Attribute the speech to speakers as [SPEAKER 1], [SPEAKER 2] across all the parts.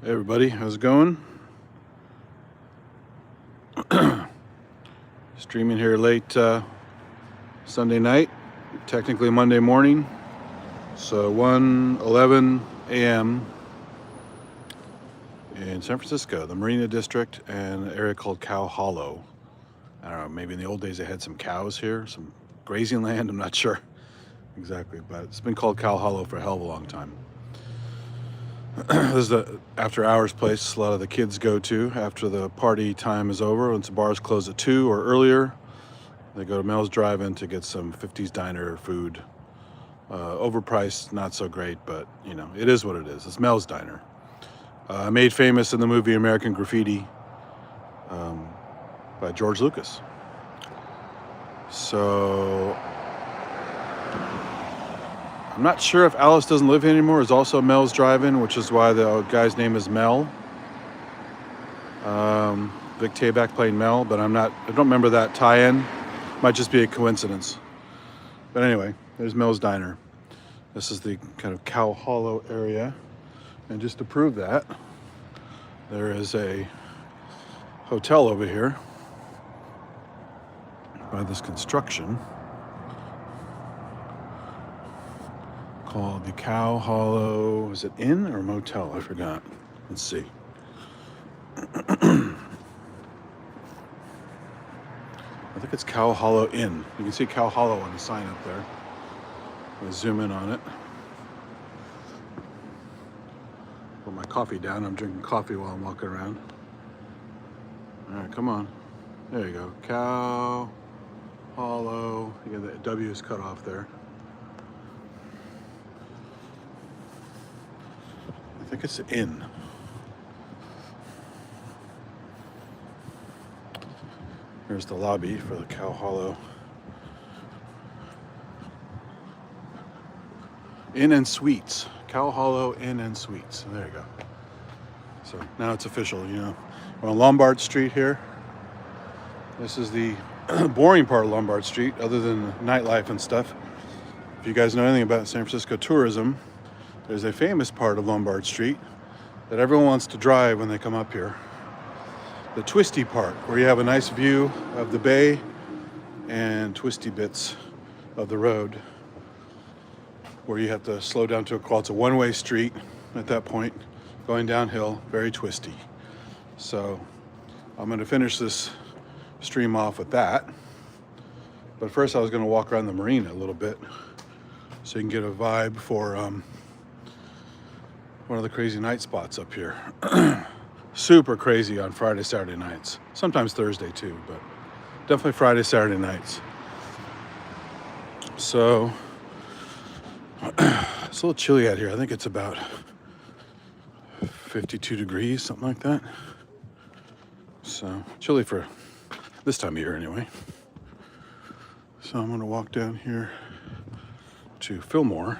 [SPEAKER 1] Hey everybody, how's it going? Streaming here late Sunday night, technically Monday morning. So 1:11 a.m. in San Francisco, the Marina District, and an area called Cow Hollow. I don't know, maybe in the old days they had some cows here, some grazing land, I'm not sure exactly, but it's been called Cow Hollow for a hell of a long time. This is the after hours place a lot of the kids go to after the party time is over. Once the bars close at 2 or earlier, they go to Mel's Drive-In to get some 50s diner food. Overpriced, not so great, but you know, it is what it is. It's Mel's Diner. Made famous in the movie American Graffiti by George Lucas. So I'm not sure if Alice Doesn't Live Here Anymore is also Mel's Drive-In, which is why the guy's name is Mel. Vic Tayback playing Mel, but I don't remember that tie-in. Might just be a coincidence. But anyway, there's Mel's Diner. This is the kind of Cow Hollow area. And just to prove that, there is a hotel over here by this construction called the Cow Hollow. Is it inn or motel? I forgot. Let's see. I think it's Cow Hollow Inn. You can see Cow Hollow on the sign up there. I'll zoom in on it. Put my coffee down. I'm drinking coffee while I'm walking around. All right, come on. There you go. Cow Hollow. Again, the W is cut off there. I think it's an inn. Here's the lobby for the Cow Hollow Inn and Suites. Cow Hollow Inn and Suites. There you go. So now it's official, you know. We're on Lombard Street here. This is the boring part of Lombard Street, other than nightlife and stuff. If you guys know anything about San Francisco tourism, there's a famous part of Lombard Street that everyone wants to drive when they come up here. The twisty part, where you have a nice view of the bay and twisty bits of the road, where you have to slow down to a crawl. It's a one-way street at that point, going downhill, very twisty. So I'm going to finish this stream off with that. But first I was going to walk around the marina a little bit so you can get a vibe for one of the crazy night spots up here. Super crazy on Friday, Saturday nights. Sometimes Thursday too, but definitely Friday, Saturday nights. So it's a little chilly out here. I think it's about 52 degrees, something like that. So chilly for this time of year anyway. So I'm gonna walk down here to Fillmore.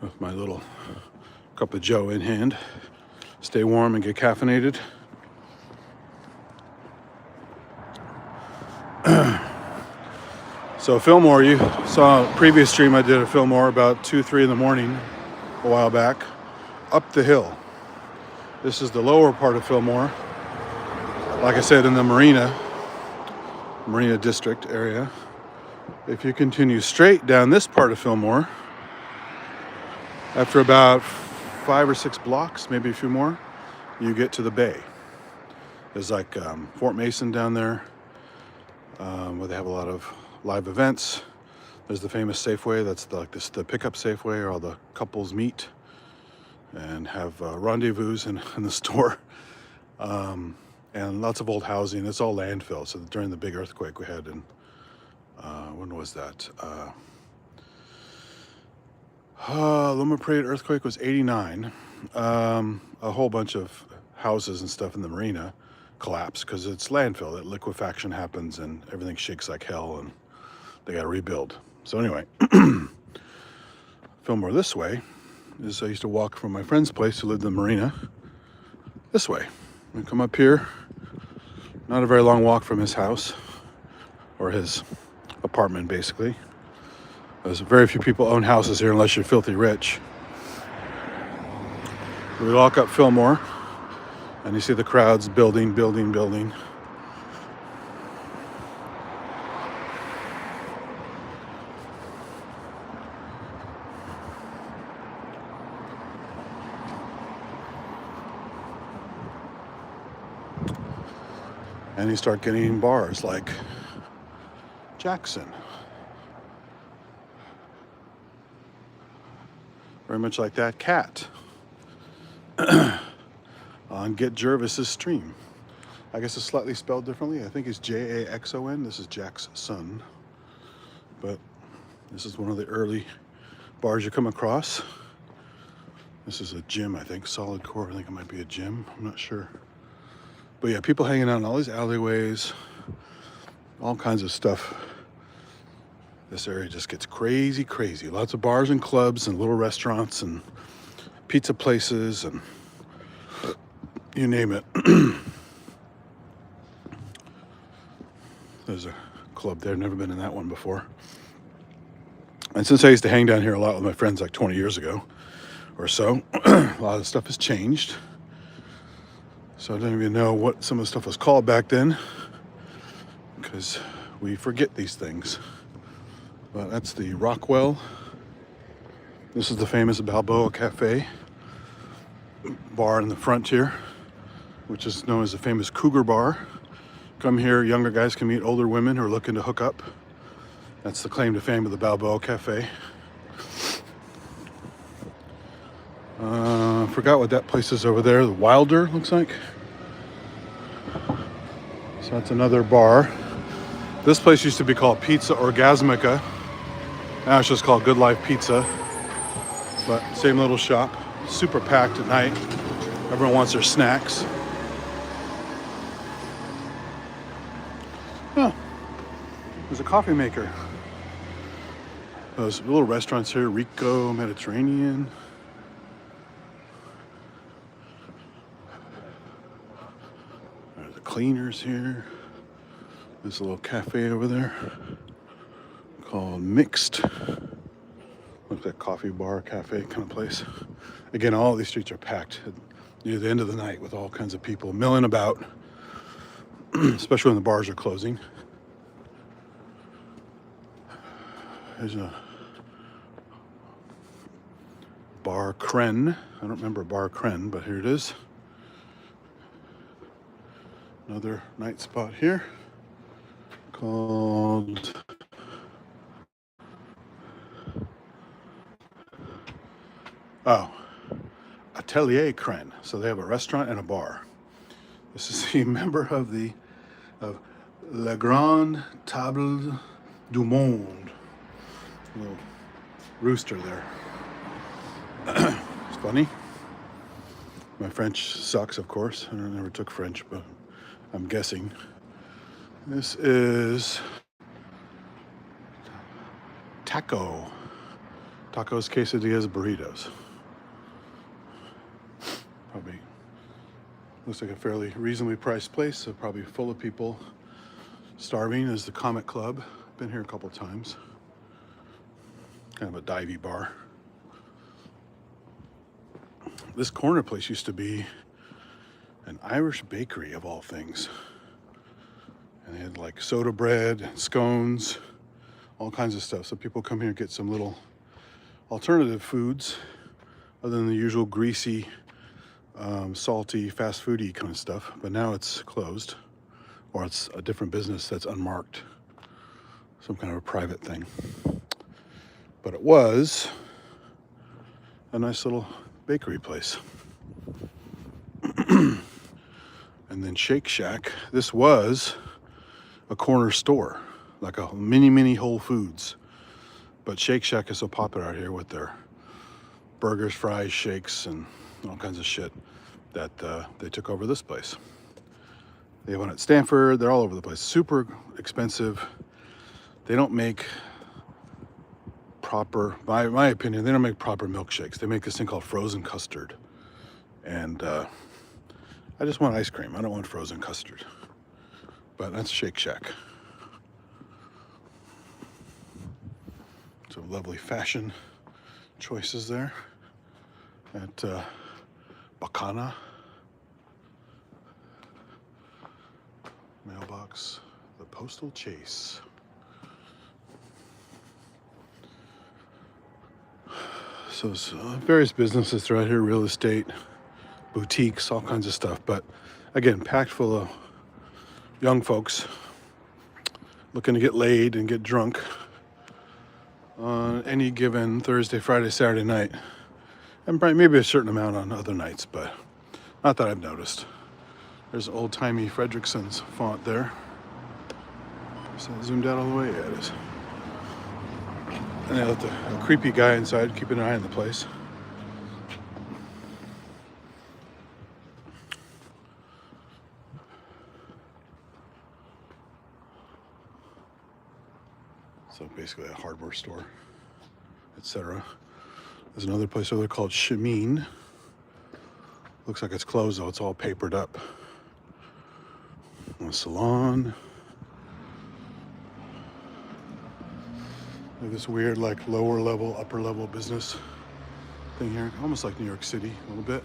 [SPEAKER 1] With my little cup of Joe in hand. Stay warm and get caffeinated. So Fillmore, you saw a previous stream I did at Fillmore about 2, 3 in the morning a while back. Up the hill. This is the lower part of Fillmore. Like I said, in the Marina District area. If you continue straight down this part of Fillmore, after about 5 or 6 blocks, maybe a few more, you get to the bay. There's like Fort Mason down there, where they have a lot of live events. There's the famous Safeway. That's the pickup Safeway where all the couples meet and have rendezvous in the store. And lots of old housing. It's all landfill. So during the big earthquake we had in, when was that? Loma Prieta earthquake was 89. A whole bunch of houses and stuff in the marina collapsed because it's landfill. That liquefaction happens and everything shakes like hell and they got to rebuild. So anyway, Fillmore this way is I used to walk from my friend's place who lived in the marina this way. I come up here, Not a very long walk from his house, or his apartment, basically. There's very few people own houses here unless you're filthy rich. We walk up Fillmore, and you see the crowds building. And you start getting bars like Jackson. Very much like that cat on Get Jervis's stream. I guess it's slightly spelled differently. I think it's Jaxon. This is Jack's son. But this is one of the early bars you come across. This is a gym, I think. Solid Core. I think it might be a gym. I'm not sure. But yeah, people hanging out in all these alleyways. All kinds of stuff. This area just gets crazy. Lots of bars and clubs and little restaurants and pizza places and you name it. There's a club there. Never been in that one before. And since I used to hang down here a lot with my friends like 20 years ago or so, a lot of stuff has changed. So I don't even know what some of the stuff was called back then because we forget these things. But that's the Rockwell. This is the famous Balboa Cafe bar in the Frontier, which is known as the famous Cougar Bar. Come here, younger guys can meet older women who are looking to hook up. That's the claim to fame of the Balboa Cafe. Forgot what that place is over there. The Wilder, looks like. So that's another bar. This place used to be called Pizza Orgasmica. Now it's just called Good Life Pizza. But same little shop. Super packed at night. Everyone wants their snacks. Oh, there's a coffee maker. Those little restaurants here, Rico, Mediterranean. There's the cleaners here. There's a little cafe over there called Mixed. Looks like coffee bar, cafe kind of place. Again, all of these streets are packed near the end of the night with all kinds of people milling about, especially when the bars are closing. There's a Bar Kren. I don't remember Bar Kren, but here it is. Another night spot here called Atelier Kren. So they have a restaurant and a bar. This is a member of La Grande Table du Monde. A little rooster there. It's funny. My French sucks, of course. I never took French, but I'm guessing. This is Tacos, quesadillas, burritos. Probably looks like a fairly reasonably priced place, so probably full of people starving. Is the Comic Club. Been here a couple times. Kind of a divey bar. This corner place used to be an Irish bakery of all things. And they had like soda bread, scones, all kinds of stuff. So people come here and get some little alternative foods other than the usual greasy, salty, fast foody kind of stuff. But now it's closed, or it's a different business that's unmarked. Some kind of a private thing. But it was a nice little bakery place. And then Shake Shack. This was a corner store, like a mini Whole Foods. But Shake Shack is so popular out here with their burgers, fries, shakes, and all kinds of shit that they took over this place. They have one at Stanford. They're all over the place. Super expensive. They don't make proper, my opinion, they don't make proper milkshakes. They make this thing called frozen custard. And I just want ice cream. I don't want frozen custard. but that's Shake Shack. Some lovely fashion choices there at Bacana. Mailbox, the Postal Chase. So there's various businesses throughout here, real estate, boutiques, all kinds of stuff. But again, packed full of young folks looking to get laid and get drunk on any given Thursday, Friday, Saturday night. And probably maybe a certain amount on other nights, but not that I've noticed. There's old-timey Fredrickson's font there. Is that zoomed out all the way? Yeah, it is. And they let a creepy guy inside keeping an eye on the place. So basically a hardware store, etc. There's another place over there called Shameen. Looks like it's closed though, it's all papered up. A salon. Like this weird like lower level, upper level business thing here. Almost like New York City a little bit.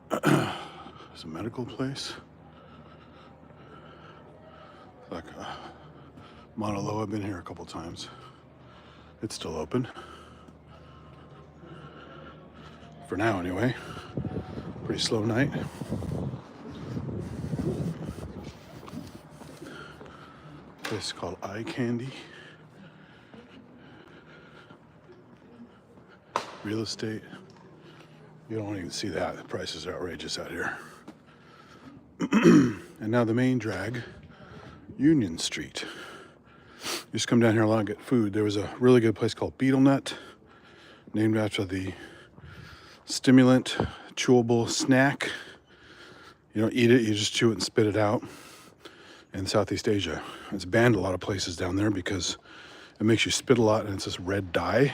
[SPEAKER 1] There's a medical place. Like Mauna Loa, I've been here a couple times. It's still open. For now, anyway. Pretty slow night. Place called Eye Candy. Real estate. You don't even see that. The prices are outrageous out here. And now the main drag, Union Street. You just come down here a lot and get food. There was a really good place called Beetle Nut, named after the stimulant, chewable snack. You don't eat it, you just chew it and spit it out. In Southeast Asia, it's banned a lot of places down there because it makes you spit a lot and it's this red dye.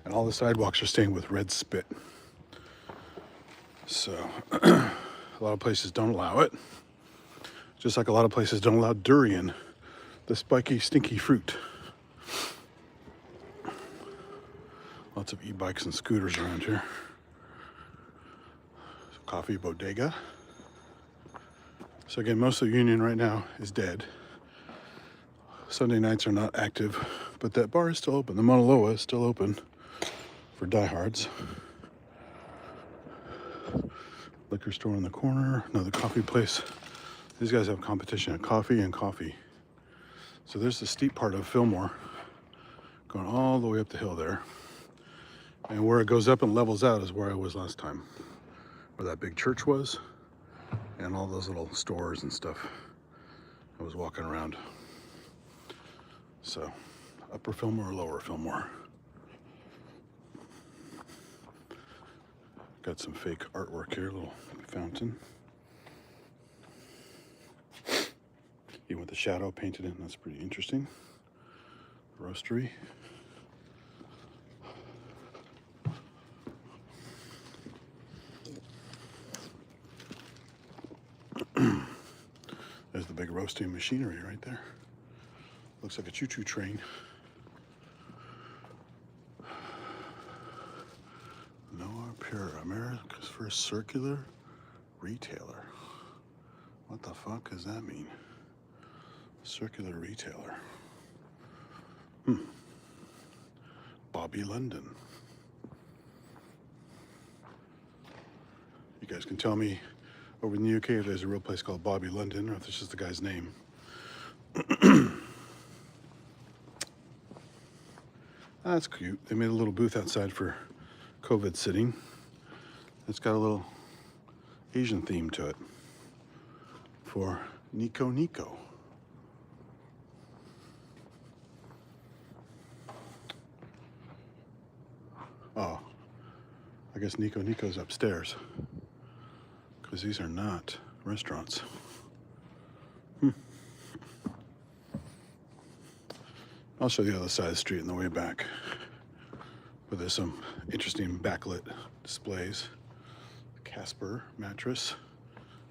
[SPEAKER 1] And all the sidewalks are stained with red spit. So a lot of places don't allow it. Just like a lot of places don't allow durian, the spiky, stinky fruit. Lots of e-bikes and scooters around here. Coffee bodega. So again, most of the Union right now is dead. Sunday nights are not active, but that bar is still open. The Mauna Loa is still open for diehards. Liquor store in the corner, another coffee place. These guys have competition at coffee and coffee. So there's the steep part of Fillmore, going all the way up the hill there. And where it goes up and levels out is where I was last time, where that big church was, and all those little stores and stuff. I was walking around. So, upper Fillmore or lower Fillmore. Got some fake artwork here, a little fountain. Even with the shadow painted in, that's pretty interesting. Roastery. There's the big roasting machinery right there. Looks like a choo-choo train. Noah Pure, America's first circular retailer. What the fuck does that mean? Circular retailer. Bobby London. You guys can tell me over in the UK if there's a real place called Bobby London or if it's just the guy's name. That's cute. They made a little booth outside for COVID sitting. It's got a little Asian theme to it for Nico Nico. Oh, I guess Nico Nico's upstairs because these are not restaurants. I'll show you the other side of the street on the way back, where there's some interesting backlit displays. Casper mattress.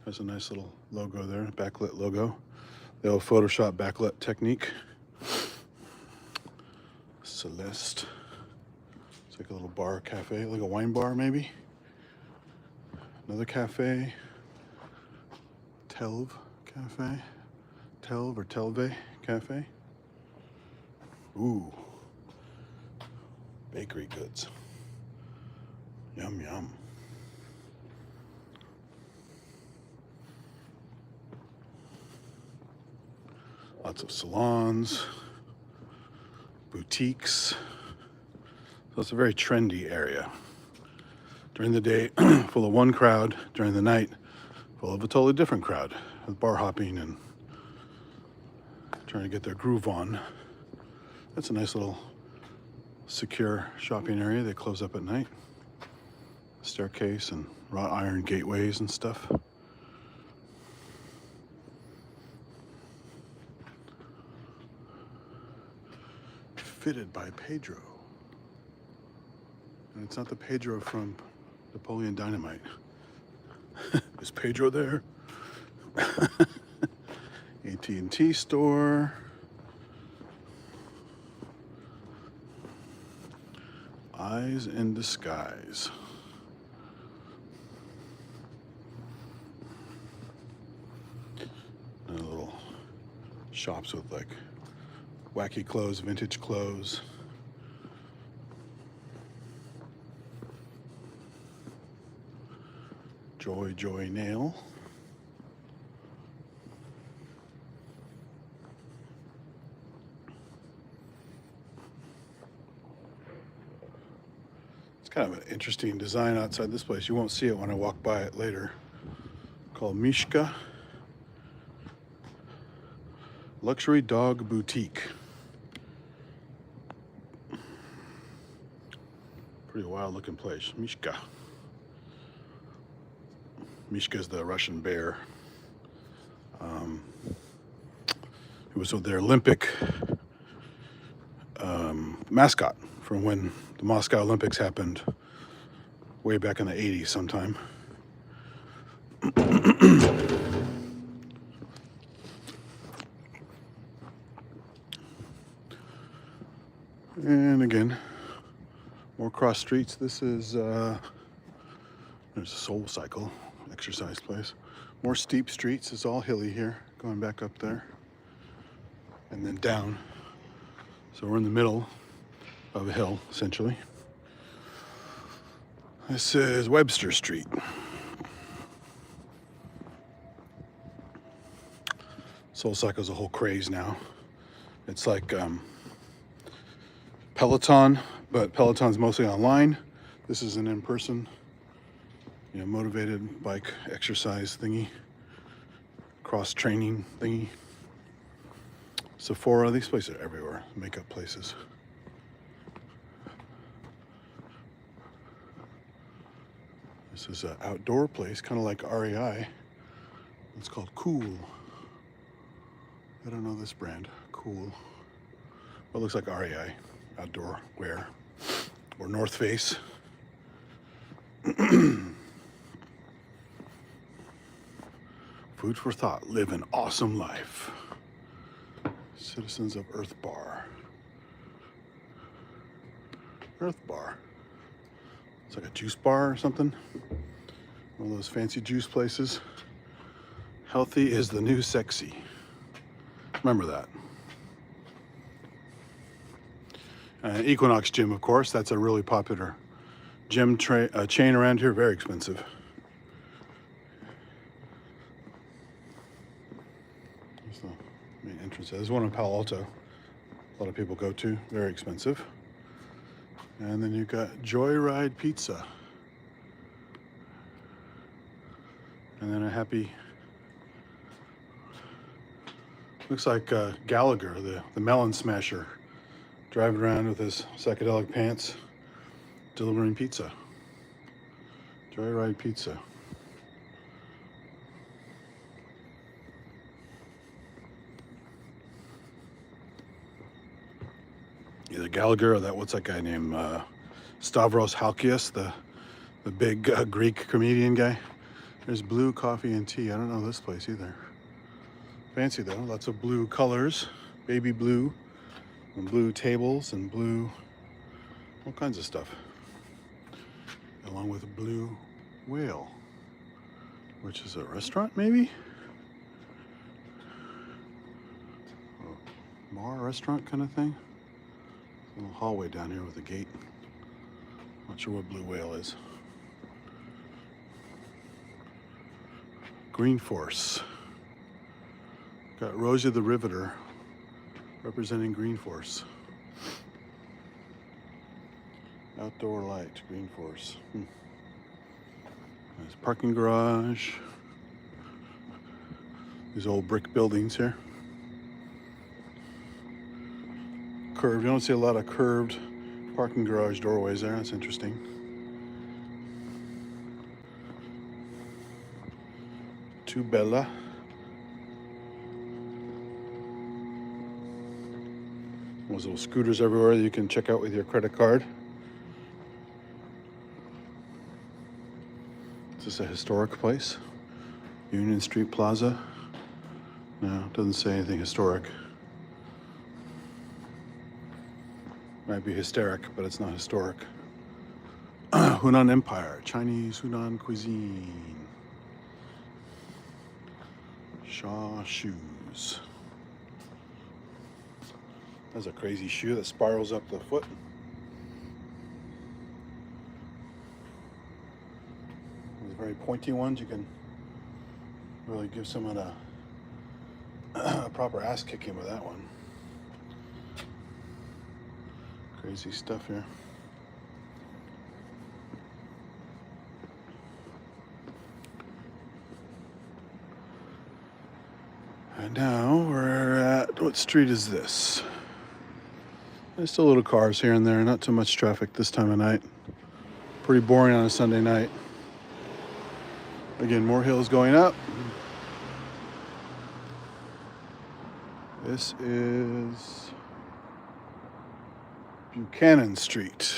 [SPEAKER 1] Has a nice little logo there, backlit logo. The old Photoshop backlit technique. Celeste. It's like a little bar cafe, like a wine bar maybe. Another cafe. Telv Cafe. Telv or Telve Cafe. Ooh. Bakery goods. Yum yum. Lots of salons, boutiques. So it's a very trendy area. During the day, full of one crowd. During the night, full of a totally different crowd. With bar hopping and trying to get their groove on. That's a nice little secure shopping area. They close up at night. Staircase and wrought iron gateways and stuff. Fitted by Pedro. And it's not the Pedro from Napoleon Dynamite. Is Pedro there? AT&T store. Eyes in disguise. And little shops with like wacky clothes, vintage clothes. Joy Nail. It's kind of an interesting design outside this place. You won't see it when I walk by it later. Called Mishka Luxury Dog Boutique. Pretty wild looking place. Mishka. Mishka's the Russian bear. It was their Olympic mascot from when the Moscow Olympics happened way back in the 80s sometime. And again, more cross streets. This is, there's a Soul Cycle exercise place. More steep streets. It's all hilly here, going back up there. And then down. So we're in the middle of a hill, essentially. This is Webster Street. Soul Cycle's a whole craze now. It's like Peloton, but Peloton's mostly online. This is an in-person, motivated bike exercise thingy, cross-training thingy. Sephora, these places are everywhere, makeup places. This is an outdoor place, kind of like REI. It's called Cool. I don't know this brand, Cool. Well, it looks like REI, outdoor wear, or North Face. Food for thought, live an awesome life. Citizens of Earth Bar. Earth Bar. It's like a juice bar or something. One of those fancy juice places. Healthy is the new sexy. Remember that. Equinox Gym, of course. That's a really popular gym chain around here. Very expensive. There's the main entrance. There's one in Palo Alto. A lot of people go to. Very expensive. And then you've got Joyride Pizza. And then a happy, looks like Gallagher, the melon smasher, driving around with his psychedelic pants, delivering pizza. Joyride Pizza. Either Gallagher or what's that guy named Stavros Halkias, the the big Greek comedian guy. There's blue coffee and tea. I don't know this place either. Fancy though, lots of blue colors, baby blue, and blue tables and blue, all kinds of stuff. Along with a blue whale, which is a restaurant maybe? A bar, restaurant kind of thing. A little hallway down here with a gate. Not sure what blue whale is. Green Force. Got Rosie the Riveter representing Green Force. Outdoor light, Green Force. There's a parking garage. These old brick buildings here. Curved. You don't see a lot of curved parking garage doorways there. That's interesting. Too Bella. Those little scooters everywhere that you can check out with your credit card. Is this a historic place? Union Street Plaza? No, it doesn't say anything historic. Might be hysteric, but it's not historic. Hunan Empire, Chinese Hunan cuisine. Shaw shoes. That's a crazy shoe that spirals up the foot. Those very pointy ones, you can really give someone a proper ass kicking with that one. Crazy stuff here. And now we're at, what street is this? There's still little cars here and there, not too much traffic this time of night. Pretty boring on a Sunday night. Again, more hills going up. This is Buchanan Street.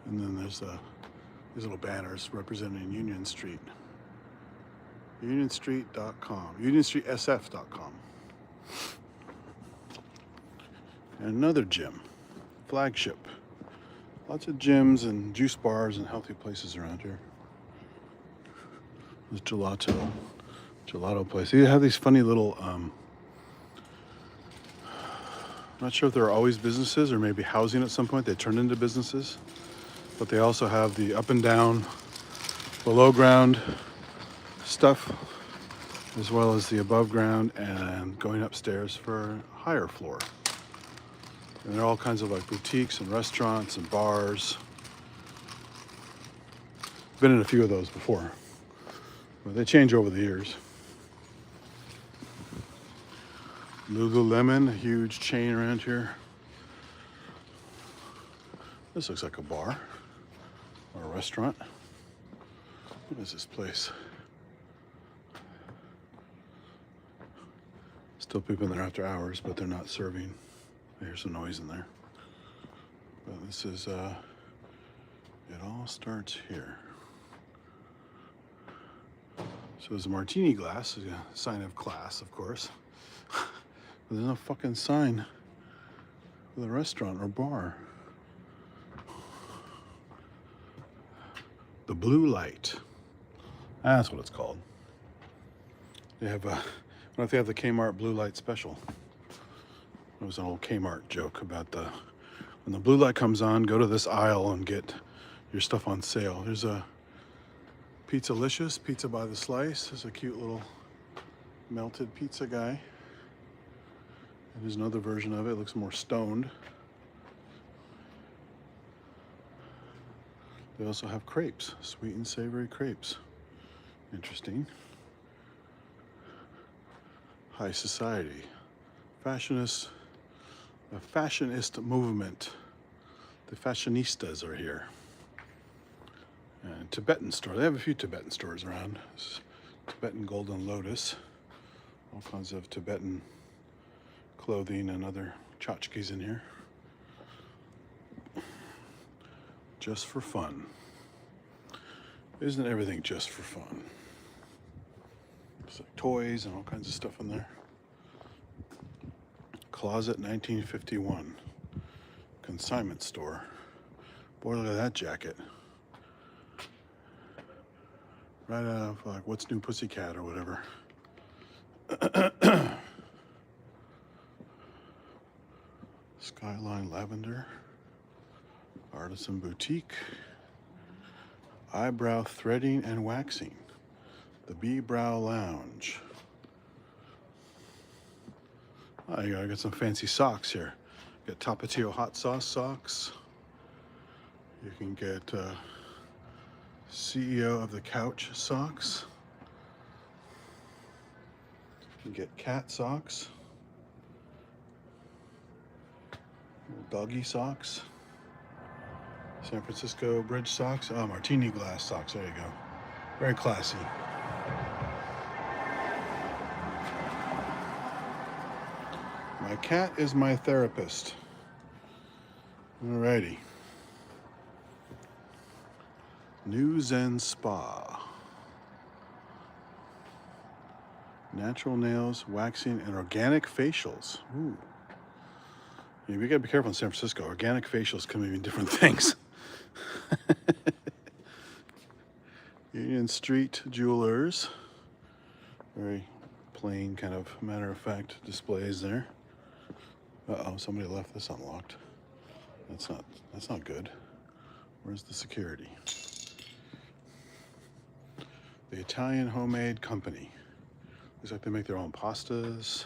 [SPEAKER 1] And then there's these little banners representing Union Street. UnionStreet.com. UnionStreetSF.com. And another gym. Flagship. Lots of gyms and juice bars and healthy places around here. There's gelato place. They have these funny little, not sure if they're always businesses or maybe housing at some point. They turned into businesses. But they also have the up and down, below ground stuff, as well as the above ground and going upstairs for a higher floor. And there are all kinds of like boutiques and restaurants and bars. Been in a few of those before, but they change over the years. Lululemon, a huge chain around here. This looks like a bar or a restaurant. What is this place? Still people in there after hours, but they're not serving. I hear some noise in there. But this is, it all starts here. So there's a martini glass, a sign of class, of course. But there's no fucking sign for the restaurant or bar. The Blue Light. That's what it's called. They have what if they have the Kmart Blue Light special? It was an old Kmart joke about when the blue light comes on, go to this aisle and get your stuff on sale. There's a Pizzalicious, pizza by the slice. There's a cute little melted pizza guy. And there's another version of it. It looks more stoned. They also have crepes, sweet and savory crepes. Interesting. High society. Fashionist, a fashionist movement. The fashionistas are here. And Tibetan store. They have a few Tibetan stores around. This is Tibetan Golden Lotus. All kinds of Tibetan clothing and other tchotchkes in here. Just for fun. Isn't everything just for fun? It's like toys and all kinds of stuff in there. Closet 1951. Consignment store. Boy, look at that jacket. Right out of like What's New Pussycat or whatever. Skyline Lavender. Artisan Boutique. Eyebrow threading and waxing. The Bee Brow Lounge. Oh, I got some fancy socks here. Got Tapatio hot sauce socks. You can get CEO of the Couch socks. You can get cat socks. Doggy socks. San Francisco Bridge socks. Oh, martini glass socks. There you go. Very classy. My cat is my therapist. Alrighty. New Zen Spa. Natural nails, waxing, and organic facials. Ooh. Yeah, we gotta be careful in San Francisco. Organic facials can mean different things. Union Street Jewelers. Very plain, kind of matter-of-fact displays there. Uh-oh, somebody left this unlocked. That's not good. Where's the security? The Italian Homemade Company. Looks like they make their own pastas.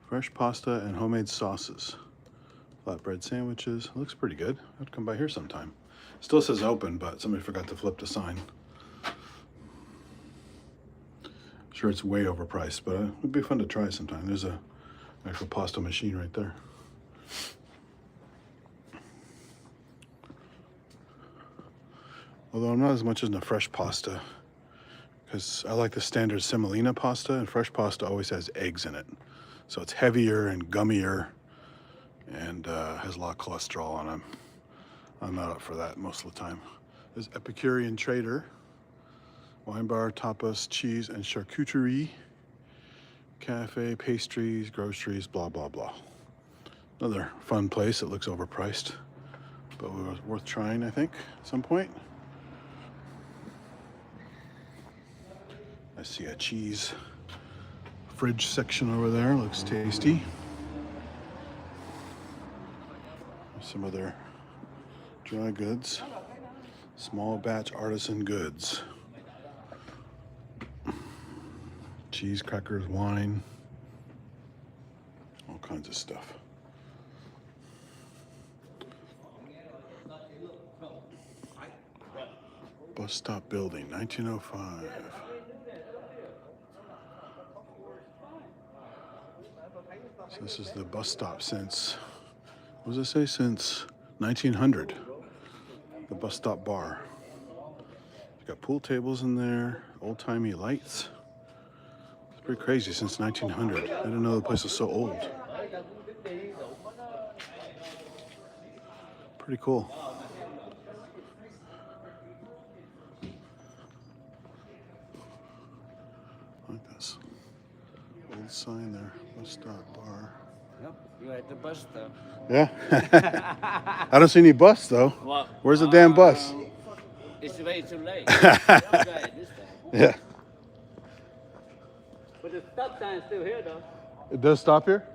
[SPEAKER 1] Fresh pasta and homemade sauces. Flatbread sandwiches. Looks pretty good. I'd come by here sometime. Still says open, but somebody forgot to flip the sign. Sure, it's way overpriced, but it would be fun to try sometime. There's an actual pasta machine right there. Although I'm not as much into fresh pasta, because I like the standard semolina pasta, and fresh pasta always has eggs in it. So it's heavier and gummier and has a lot of cholesterol on them. I'm not up for that most of the time. There's Epicurean Trader. Wine bar, tapas, cheese, and charcuterie. Cafe, pastries, groceries, blah, blah, blah. Another fun place. It looks overpriced, but worth trying, I think, at some point. I see a cheese fridge section over there. Looks tasty. Some other dry goods. Small batch artisan goods. Cheese, crackers, wine. All kinds of stuff. Bus stop building, 1905. So this is the bus stop since, what does it say? Since 1900. The bus stop bar. You've got pool tables in there, old-timey lights. It's pretty crazy since 1900. I didn't know the place was so old. Pretty cool. I like this. Old sign there, bus stop bar.
[SPEAKER 2] Yep, you're at the bus stop.
[SPEAKER 1] Yeah. I don't see any bus though.
[SPEAKER 2] Well,
[SPEAKER 1] Where's the damn bus?
[SPEAKER 2] It's way too late. This
[SPEAKER 1] Yeah.
[SPEAKER 2] But the stop sign is still here though.
[SPEAKER 1] It does stop here?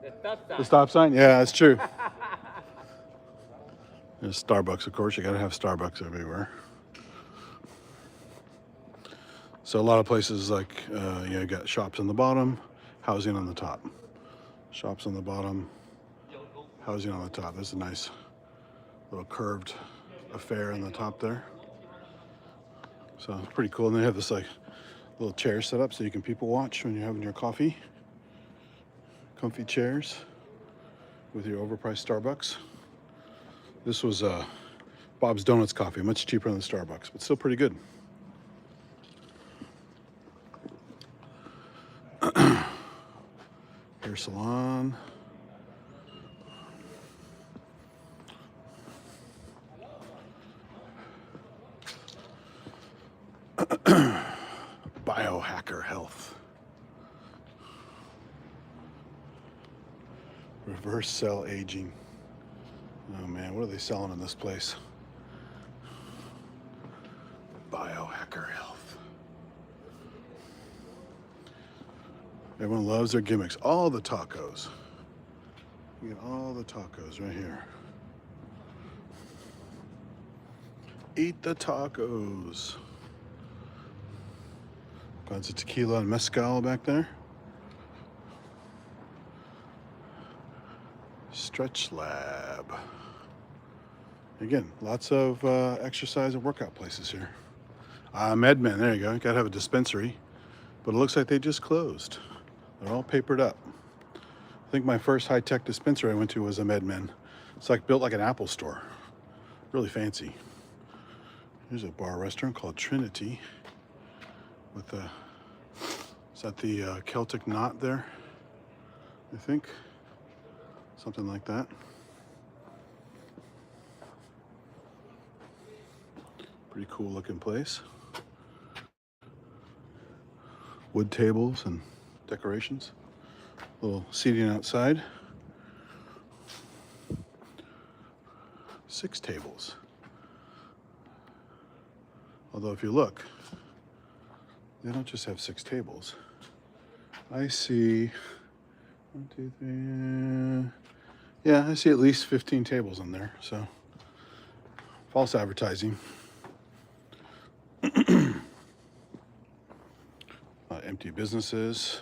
[SPEAKER 2] The stop sign.
[SPEAKER 1] The stop sign? Yeah, that's true. There's Starbucks, of course. You gotta have Starbucks everywhere. So a lot of places like, you got shops on the bottom, housing on the top. Shops on the bottom, housing on the top. There's a nice little curved affair on the top there. So it's pretty cool. And they have this like little chair set up so you can people watch when you're having your coffee. Comfy chairs with your overpriced Starbucks. This was Bob's Donuts coffee, much cheaper than the Starbucks, but still pretty good. Hair salon. Biohacker Health. Reverse cell aging. Oh man, what are they selling in this place? Biohacker Health. Everyone loves their gimmicks. All the tacos. You get all the tacos right here. Eat the tacos. Got of tequila and mezcal back there. Stretch Lab. Again, lots of exercise and workout places here. MedMen, there you go. You gotta have a dispensary. But it looks like they just closed. They're all papered up. I think my first high-tech dispensary I went to was a MedMen. It's like built like an Apple store. Really fancy. Here's a bar restaurant called Trinity. With the, is that the Celtic knot there? I think. Something like that. Pretty cool looking place. Wood tables and decorations. Little seating outside. 6 tables. Although if you look, they don't just have 6 tables. I see 1, 2, 3. Yeah, I see at least 15 tables in there. So false advertising. Empty businesses.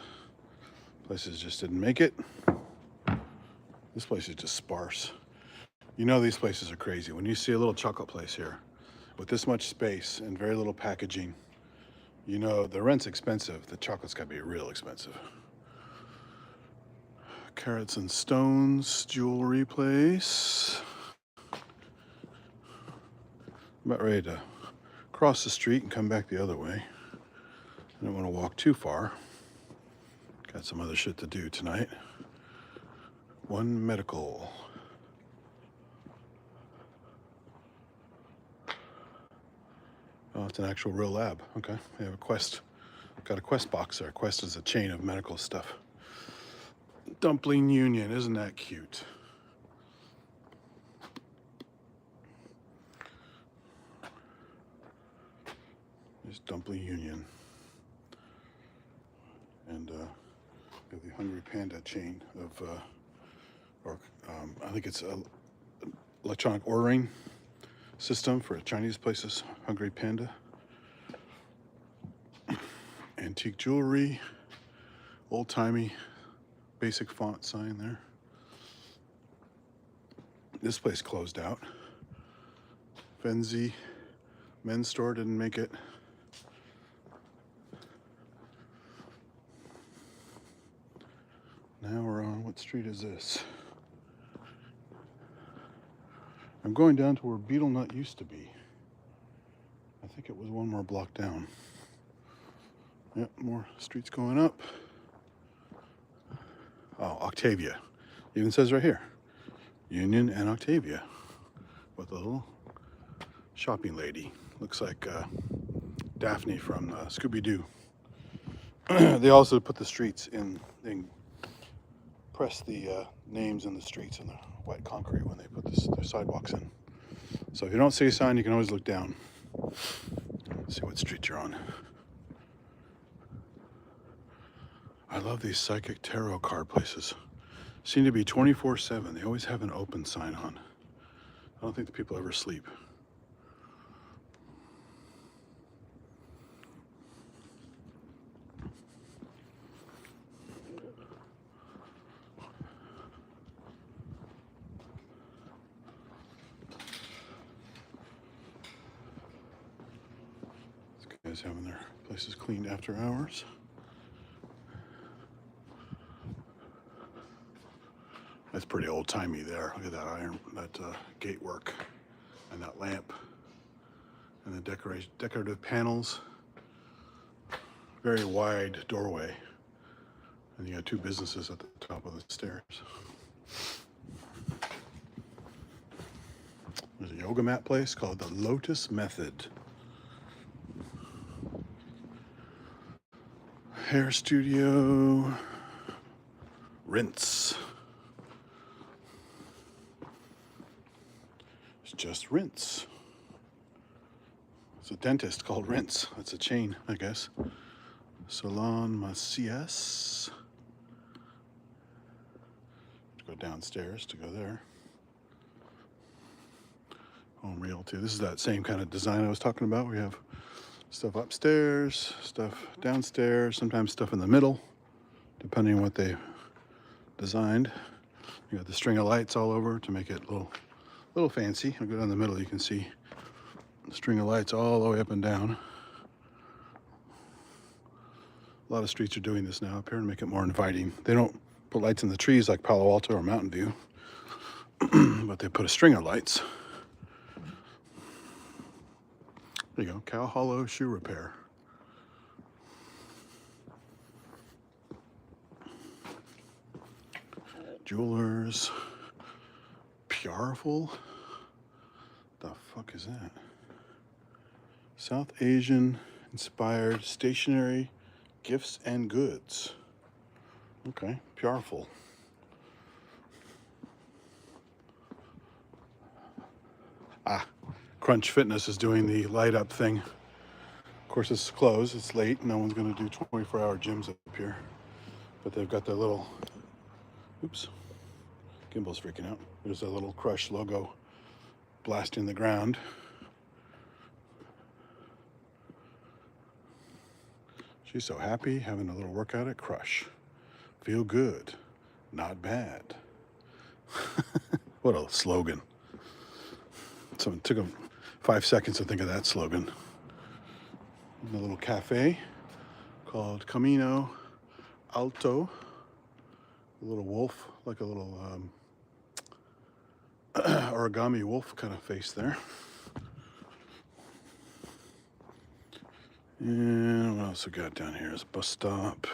[SPEAKER 1] Places just didn't make it. This place is just sparse. You know these places are crazy. When you see a little chocolate place here with this much space and very little packaging, you know the rent's expensive. The chocolate's got to be real expensive. Carrots and Stones jewelry place. I'm about ready to cross the street and come back the other way. I don't want to walk too far. Got some other shit to do tonight. One Medical. Oh, it's an actual real lab. Okay, we have a Quest. Got a Quest box there. Quest is a chain of medical stuff. Dumpling Union, isn't that cute? There's Dumpling Union. And the Hungry Panda chain of, I think it's a electronic ordering system for Chinese places. Hungry Panda. Antique jewelry, old-timey, basic font sign there. This place closed out. Fenzi men's store didn't make it. Now we're on, what street is this? I'm going down to where Beetle Nut used to be. I think it was one more block down. Yep, more streets going up. Oh, Octavia. Even says right here. Union and Octavia. With a little shopping lady. Looks like Daphne from Scooby-Doo. They also put the streets in, they press the names in the streets in the white concrete when they put their sidewalks in. So if you don't see a sign, you can always look down. See what street you're on. I love these psychic tarot card places. Seem to be 24/7. They always have an open sign on. I don't think the people ever sleep. These guys having their places cleaned after hours. That's pretty old-timey there. Look at that iron, that gate work, and that lamp, and the decorative panels. Very wide doorway, and you got 2 businesses at the top of the stairs. There's a yoga mat place called the Lotus Method. hair studio. Rinse. It's just Rinse. It's a dentist called Rinse. That's a chain, I guess. Salon Macias. Go downstairs to go there. Home Realty. This is that same kind of design I was talking about. We have stuff upstairs, stuff downstairs, sometimes stuff in the middle, depending on what they designed. You got the string of lights all over to make it a little fancy. I'll go down the middle, you can see the string of lights all the way up and down. A lot of streets are doing this now up here to make it more inviting. They don't put lights in the trees like Palo Alto or Mountain View, but they put a string of lights. There you go, Cow Hollow Shoe Repair. Jewelers. Powerful. The fuck is that? South Asian inspired stationery, gifts and goods. Okay, powerful. Crunch Fitness is doing the light up thing. Of course, it's closed. It's late. No one's going to do 24-hour gyms up here. But they've got their little. Oops. Gimbal's freaking out. There's a little Crush logo blasting the ground. She's so happy having a little workout at Crush. Feel good, not bad. What a slogan. So it took them 5 seconds to think of that slogan. A little cafe called Camino Alto. A little wolf, like a little origami wolf kind of face there. And what else we got down here is a bus stop.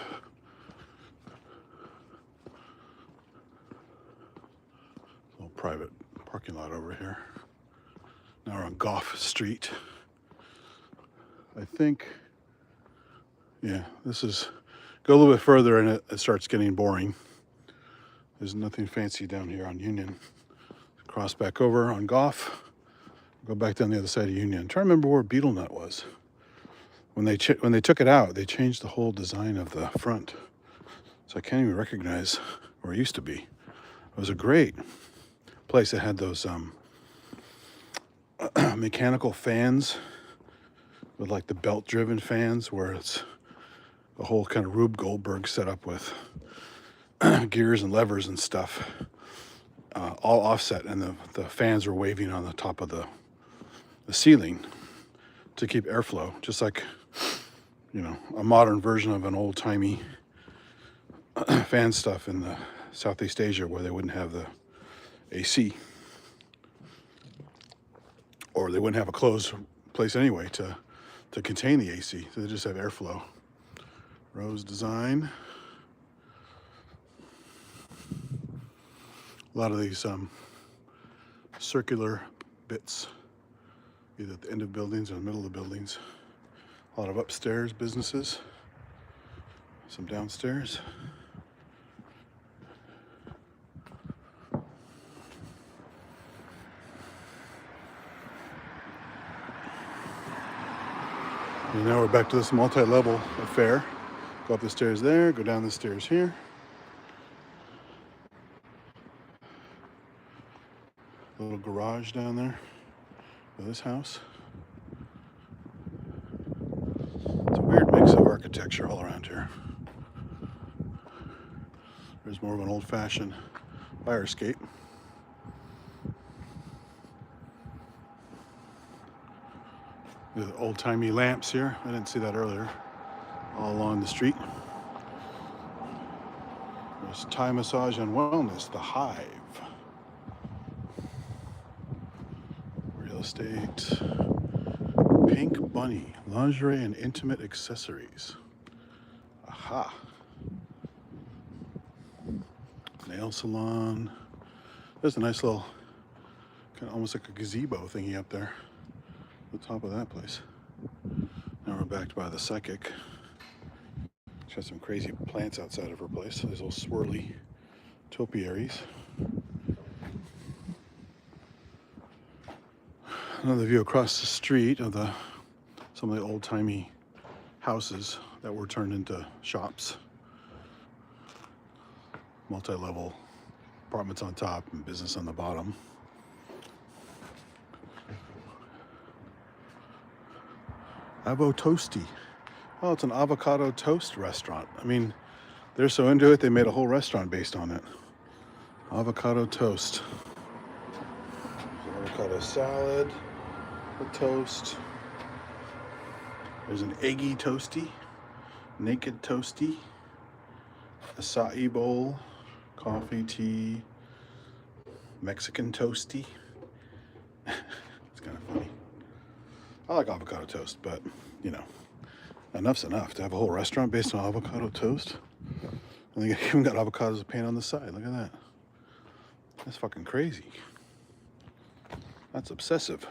[SPEAKER 1] Little private parking lot over here. Now we're on Gough Street. I think, yeah, this is, go a little bit further and it starts getting boring. There's nothing fancy down here on Union. Cross back over on Gough. Go back down the other side of Union. I'm trying to remember where Beetle Nut was. When they took it out, they changed the whole design of the front. So I can't even recognize where it used to be. It was a great place that had those mechanical fans with like the belt-driven fans where it's a whole kind of Rube Goldberg setup with gears and levers and stuff, all offset, and the fans were waving on the top of the ceiling to keep airflow, just like, you know, a modern version of an old-timey fan stuff in the Southeast Asia where they wouldn't have the AC, or they wouldn't have a closed place anyway to contain the AC, so they just have airflow. Rose design. A lot of these circular bits, either at the end of buildings or in the middle of buildings. A lot of upstairs businesses, some downstairs. And now we're back to this multi-level affair. Go up the stairs there, go down the stairs here. A little garage down there for this house. It's a weird mix of architecture all around here. There's more of an old-fashioned fire escape. The old-timey lamps here. I didn't see that earlier. All along the street. There's Thai Massage and Wellness, The Hive. Real estate. Pink Bunny, lingerie and intimate accessories. Aha. Nail salon. There's a nice little, kind of almost like a gazebo thingy up there. The top of that place. Now we're backed by the Psychic. Which has some crazy plants outside of her place. These little swirly topiaries. Another view across the street of some of the old-timey houses that were turned into shops. Multi-level apartments on top and business on the bottom. Avo Toasty. Oh, it's an avocado toast restaurant. I mean, they're so into it, they made a whole restaurant based on it. Avocado toast. There's avocado salad, the toast. There's an eggy toasty, naked toasty, acai bowl, coffee, tea, Mexican toasty. It's kind of funny. I like avocado toast, but you know, enough's enough. To have a whole restaurant based on avocado toast. And they even got avocados to paint on the side. Look at that. That's fucking crazy. That's obsessive.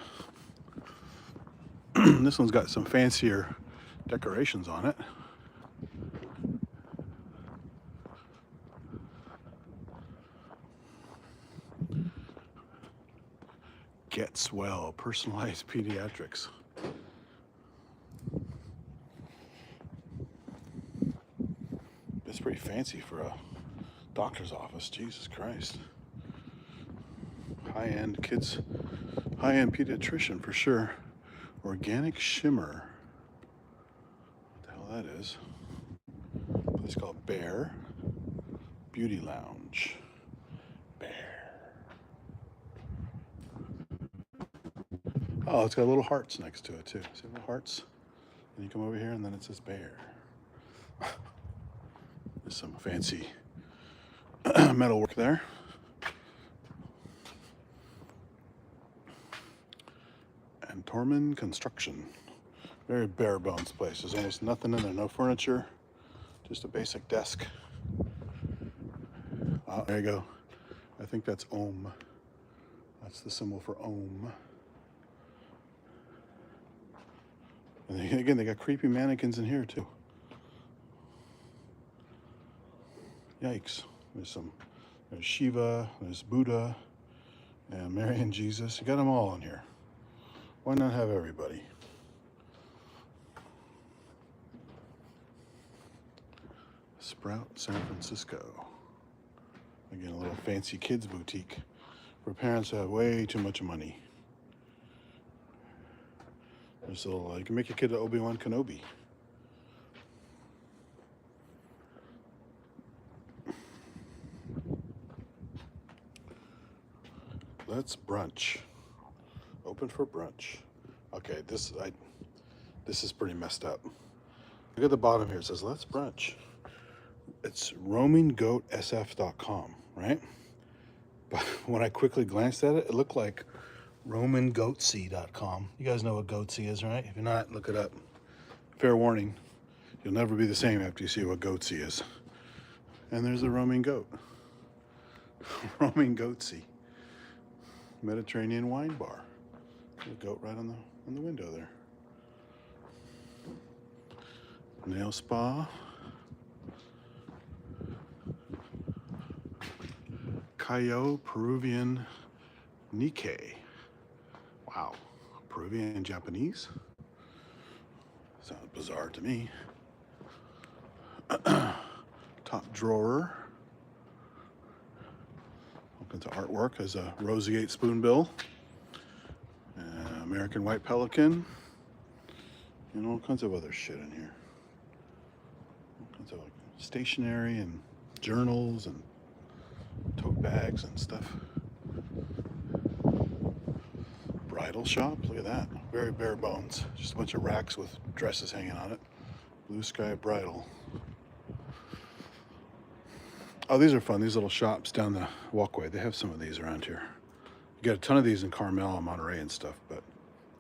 [SPEAKER 1] This one's got some fancier decorations on it. Get Swell, personalized pediatrics. It's pretty fancy for a doctor's office. Jesus Christ. High-end kids, high-end pediatrician for sure. Organic Shimmer. What the hell that is? A place called Bear Beauty Lounge. Bear. Oh, it's got little hearts next to it too. See little hearts? And you come over here and then it says Bear. There's some fancy metal work there. And Torman Construction. Very bare bones place. There's almost nothing in there. No furniture. Just a basic desk. Oh, there you go. I think that's Ohm. That's the symbol for Ohm. And again, they got creepy mannequins in here too. Yikes. There's Shiva, there's Buddha, and Mary and Jesus. You got them all in here. Why not have everybody? Sprout, San Francisco. Again, a little fancy kids boutique for parents who have way too much money. There's a little, you can make your kid an Obi-Wan Kenobi. Let's brunch. Open for brunch. Okay, this is pretty messed up. Look at the bottom here. It says let's brunch. It's roaminggoatsf.com, right? But when I quickly glanced at it, it looked like romangoatsy.com. You guys know what Goatsy is, right? If you're not, look it up. Fair warning, you'll never be the same after you see what Goatsy is. And there's a roaming goat. Roaming Goatsy. Mediterranean wine bar. A goat right on the window there. Nail spa. Cayo Peruvian Nikkei. Wow. Peruvian and Japanese? Sounds bizarre to me. Top drawer. All kinds of artwork. There's a roseate spoonbill. American White Pelican. And all kinds of other shit in here. All kinds of like stationery and journals and tote bags and stuff. Bridal shop, look at that. Very bare bones. Just a bunch of racks with dresses hanging on it. Blue Sky Bridal. Oh, these are fun. These little shops down the walkway. They have some of these around here. You get a ton of these in Carmel and Monterey and stuff, but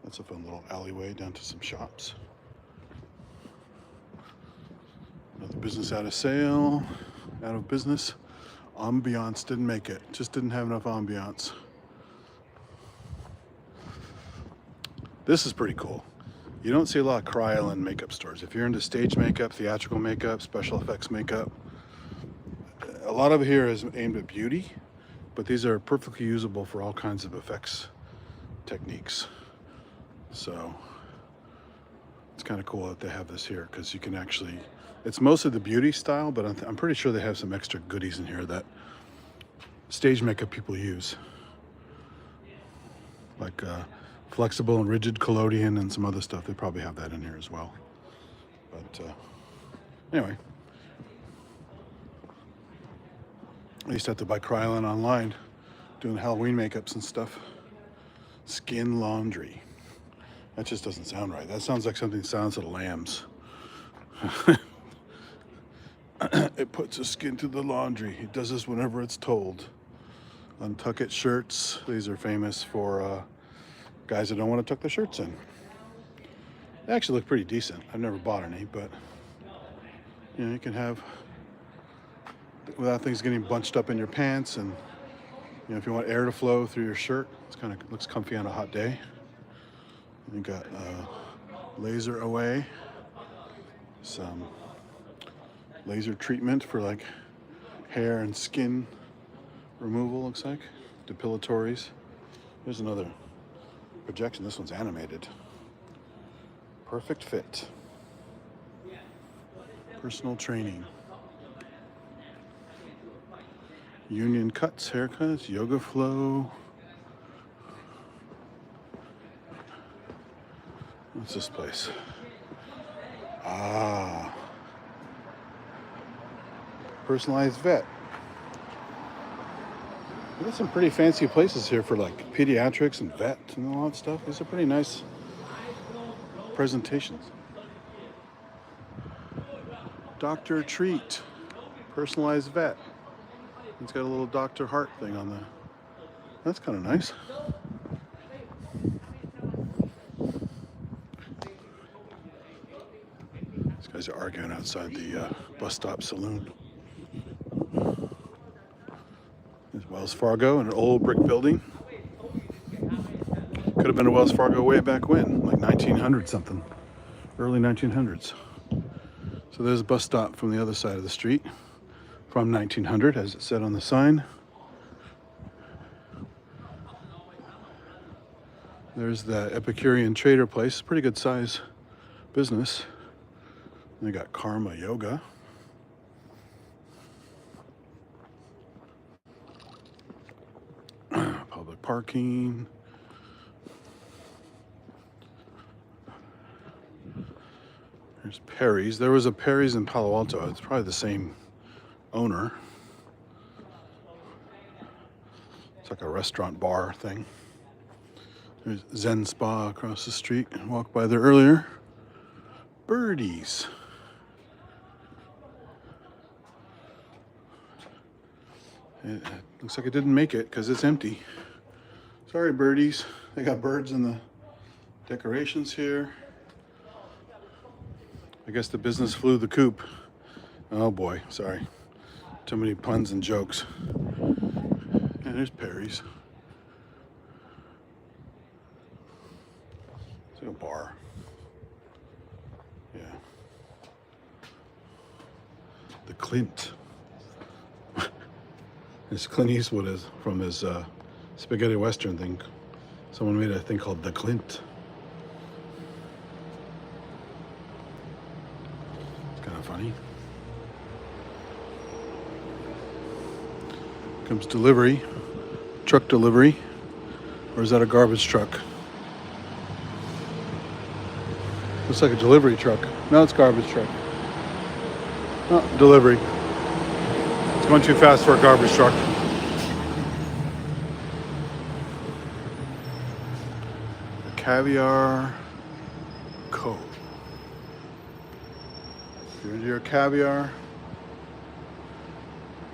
[SPEAKER 1] that's a fun little alleyway down to some shops. Another business out of sale, out of business. Ambiance didn't make it. Just didn't have enough ambiance. This is pretty cool. You don't see a lot of Cryo and makeup stores. If you're into stage makeup, theatrical makeup, special effects makeup, a lot of it here is aimed at beauty, but these are perfectly usable for all kinds of effects techniques. So it's kind of cool that they have this here because you can actually, it's mostly the beauty style, but I'm pretty sure they have some extra goodies in here that stage makeup people use. Like flexible and rigid collodion and some other stuff. They probably have that in here as well. But anyway, I used to have to buy Krylon online, doing Halloween makeups and stuff. Skin laundry. That just doesn't sound right. That sounds like something Silence of the Lambs. It puts the skin to the laundry. It does this whenever it's told. Untuck it shirts. These are famous for guys that don't want to tuck their shirts in. They actually look pretty decent. I've never bought any, but you know, you can have without things getting bunched up in your pants, and you know, if you want air to flow through your shirt, it's kind of looks comfy on a hot day. And you got laser away, some laser treatment for like hair and skin removal, looks like depilatories. Here's another projection. This one's animated. Perfect fit. Personal training. Union cuts, haircuts, yoga flow. What's this place? Ah. Personalized vet. We got some pretty fancy places here for like pediatrics and vet and all that stuff. These are pretty nice presentations. Dr. Treat. Personalized vet. It's got a little Dr. Hart thing on there. That's kind of nice. These guys are arguing outside the bus stop saloon. There's Wells Fargo, an old brick building. Could have been a Wells Fargo way back when, like 1900 something, early 1900s. So there's a bus stop from the other side of the street. From 1900, as it said on the sign. There's the Epicurean Trader place, pretty good size business. They got Karma Yoga. Public parking. There's Perry's. There was a Perry's in Palo Alto. It's probably the same owner. It's like a restaurant bar thing. There's Zen Spa across the street. I walked by there earlier. Birdies. It looks like it didn't make it because it's empty. Sorry, birdies. They got birds in the decorations here. I guess the business flew the coop. Oh boy, sorry. Too many puns and jokes. And there's Perry's. It's like a bar. Yeah. The Clint. This Clint Eastwood is from his spaghetti western thing. Someone made a thing called The Clint. It's kind of funny. Comes delivery, truck delivery, or is that a garbage truck? Looks like a delivery truck. No, it's garbage truck. No, delivery. It's going too fast for a garbage truck. The Caviar Cove. If you're into your caviar,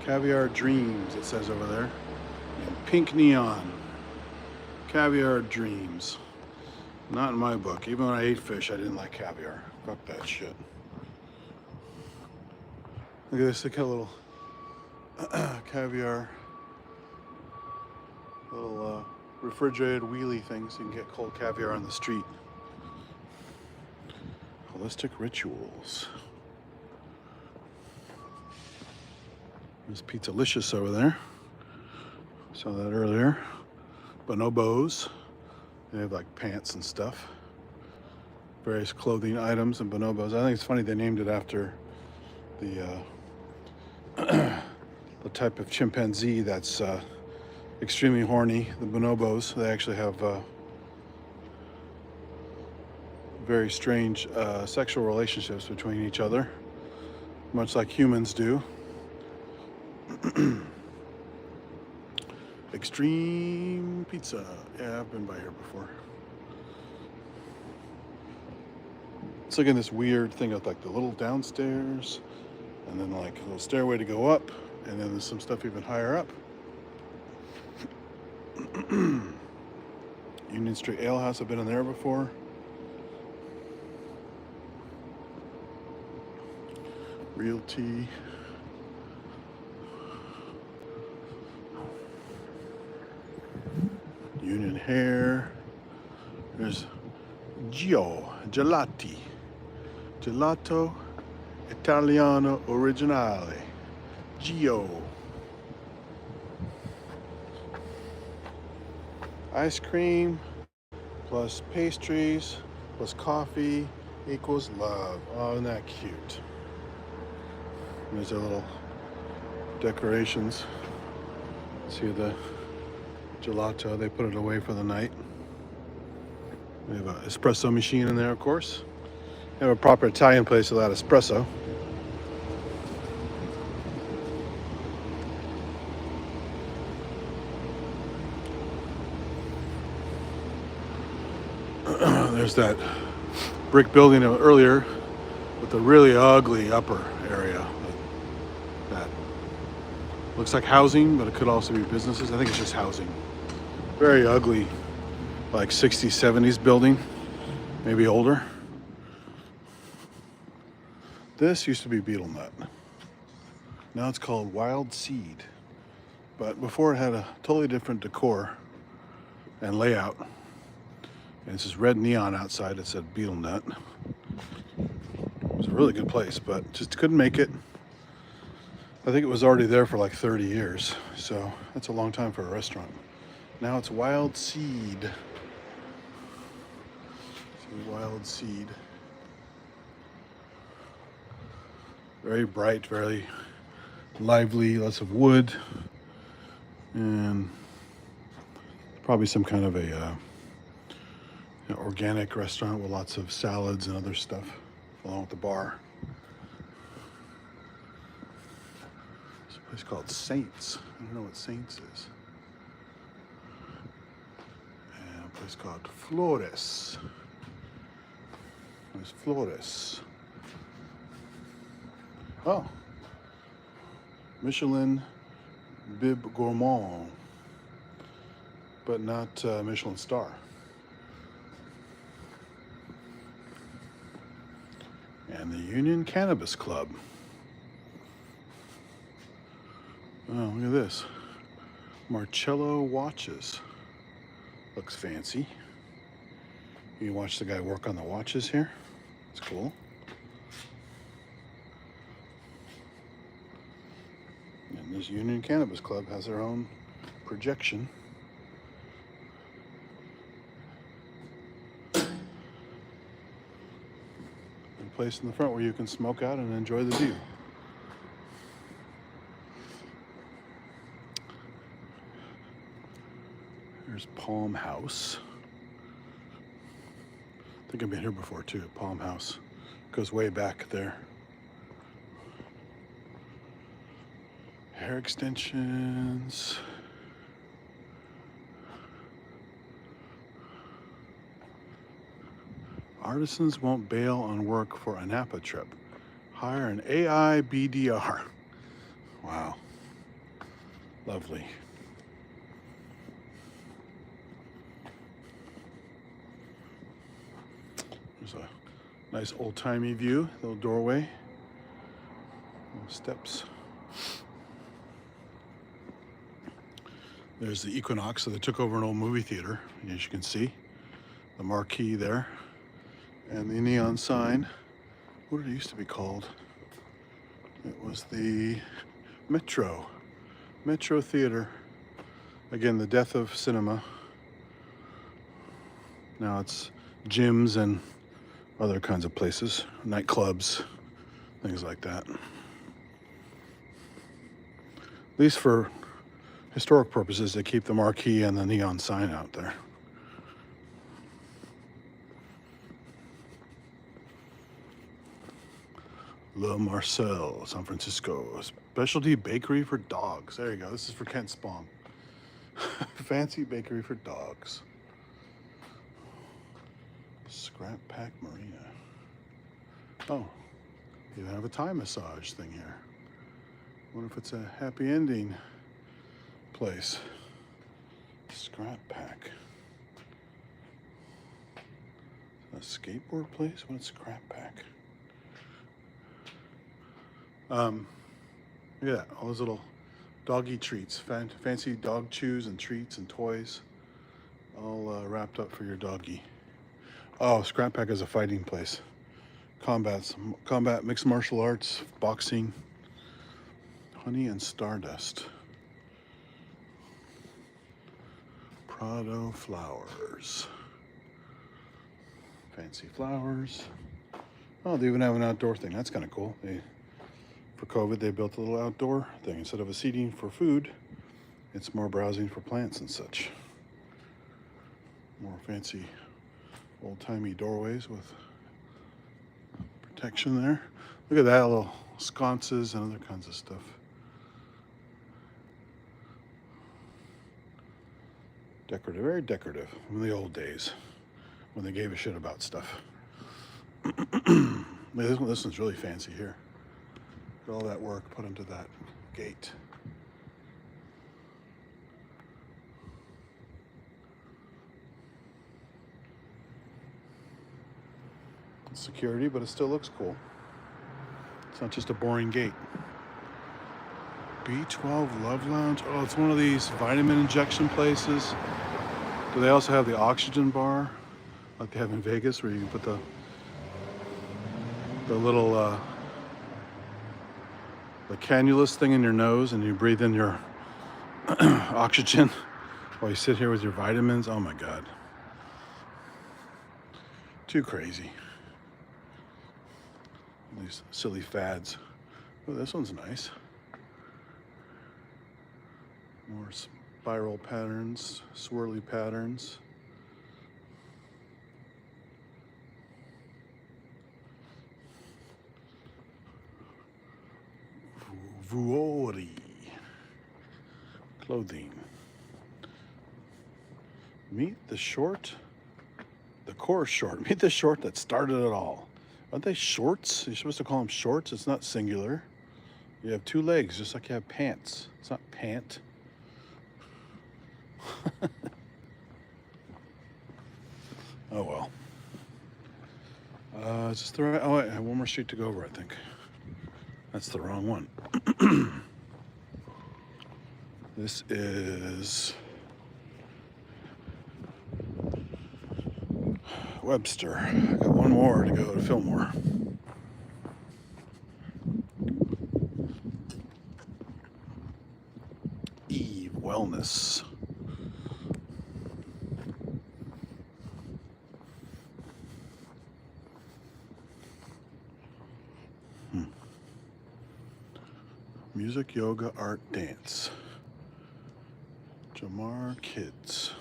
[SPEAKER 1] Caviar Dreams, it says over there. In pink neon. Caviar Dreams. Not in my book. Even when I ate fish, I didn't like caviar. Fuck that shit. Look at this. Look how little caviar. Little. little. Refrigerated wheelie things. You can get cold caviar on the street. Holistic Rituals. There's Pizzalicious over there. Saw that earlier. Bonobos. They have like pants and stuff. Various clothing items and bonobos. I think it's funny they named it after the the type of chimpanzee that's extremely horny. The bonobos. They actually have very strange sexual relationships between each other, much like humans do. Extreme Pizza. Yeah, I've been by here before. It's like in this weird thing with like the little downstairs and then like a little stairway to go up, and then there's some stuff even higher up. Union Street Ale House, I've been in there before. Realty. Union Hair. There's Gelati. Gelato Italiano Originale. Gio. Ice cream plus pastries plus coffee equals love. Oh, isn't that cute? There's their little decorations. See the gelato, they put it away for the night. We have an espresso machine in there, of course. We have a proper Italian place without espresso. There's that brick building earlier with the really ugly upper area. That looks like housing, but it could also be businesses. I think it's just housing. Very ugly, like 60s, 70s building, maybe older. This used to be Beetle Nut. Now it's called Wild Seed. But before it had a totally different decor and layout. And it's this red neon outside that said Beetle Nut. It was a really good place, but just couldn't make it. I think it was already there for like 30 years. So that's a long time for a restaurant. Now it's Wild Seed. See, Wild Seed. Very bright, very lively, lots of wood. And probably some kind of a organic restaurant with lots of salads and other stuff along with the bar. There's a place called Saints. I don't know what Saints is. And a place called Flores. There's Flores. Oh, Michelin Bib Gourmand, but not Michelin star. And the Union Cannabis Club. Oh, look at this. Marcello watches. Looks fancy. You can watch the guy work on the watches here. It's cool. And this Union Cannabis Club has their own projection. A place in the front where you can smoke out and enjoy the view. There's Palm House. I think I've been here before too. Palm House goes way back there. Hair extensions. Artisans won't bail on work for a Napa trip. Hire an AI BDR. Wow. Lovely. There's a nice old-timey view, little doorway, little steps. There's the Equinox, so they took over an old movie theater, as you can see. The marquee there, and the neon sign what did it used to be called? It was the Metro Theater. Again, the death of cinema. Now it's gyms and other kinds of places, nightclubs, things like that. At least for historic purposes, they keep the marquee and the neon sign out there. Le Marcel, San Francisco, specialty bakery for dogs. There you go. This is for Kent Spong. Fancy bakery for dogs. Scrap Pack Marina. Oh, you have a Thai massage thing here. Wonder if it's a happy ending place. Scrap Pack. A skateboard place? What's Scrap Pack? Look at that, all those little doggy treats, fancy dog chews and treats and toys, all wrapped up for your doggy. Oh, Scrap Pack is a fighting place. Combat, mixed martial arts, boxing, honey and stardust. Prado flowers. Fancy flowers. Oh, they even have an outdoor thing. That's kind of cool. For COVID, they built a little outdoor thing. Instead of a seating for food, it's more browsing for plants and such. More fancy, old-timey doorways with protection there. Look at that, little sconces and other kinds of stuff. Decorative, very decorative in the old days when they gave a shit about stuff. This one's really fancy here. All that work put into that gate. It's security, but it still looks cool. It's not just a boring gate. B12 Love Lounge. Oh, it's one of these vitamin injection places. Do they also have the oxygen bar like they have in Vegas, where you can put the little the cannulas thing in your nose and you breathe in your oxygen while you sit here with your vitamins? Oh my God. Too crazy. These silly fads. Oh, this one's nice. More spiral patterns, swirly patterns. Vuori clothing. Meet the core short. Meet the short that started it all. Aren't they shorts? You're supposed to call them shorts. It's not singular. You have two legs, just like you have pants. It's not pant. Oh well. Is this the right? Oh, I have one more street to go over, I think. That's the wrong one. This is Webster. I got one more to go to Fillmore. Eve Wellness. Music, yoga, art, dance. Jamar Kids.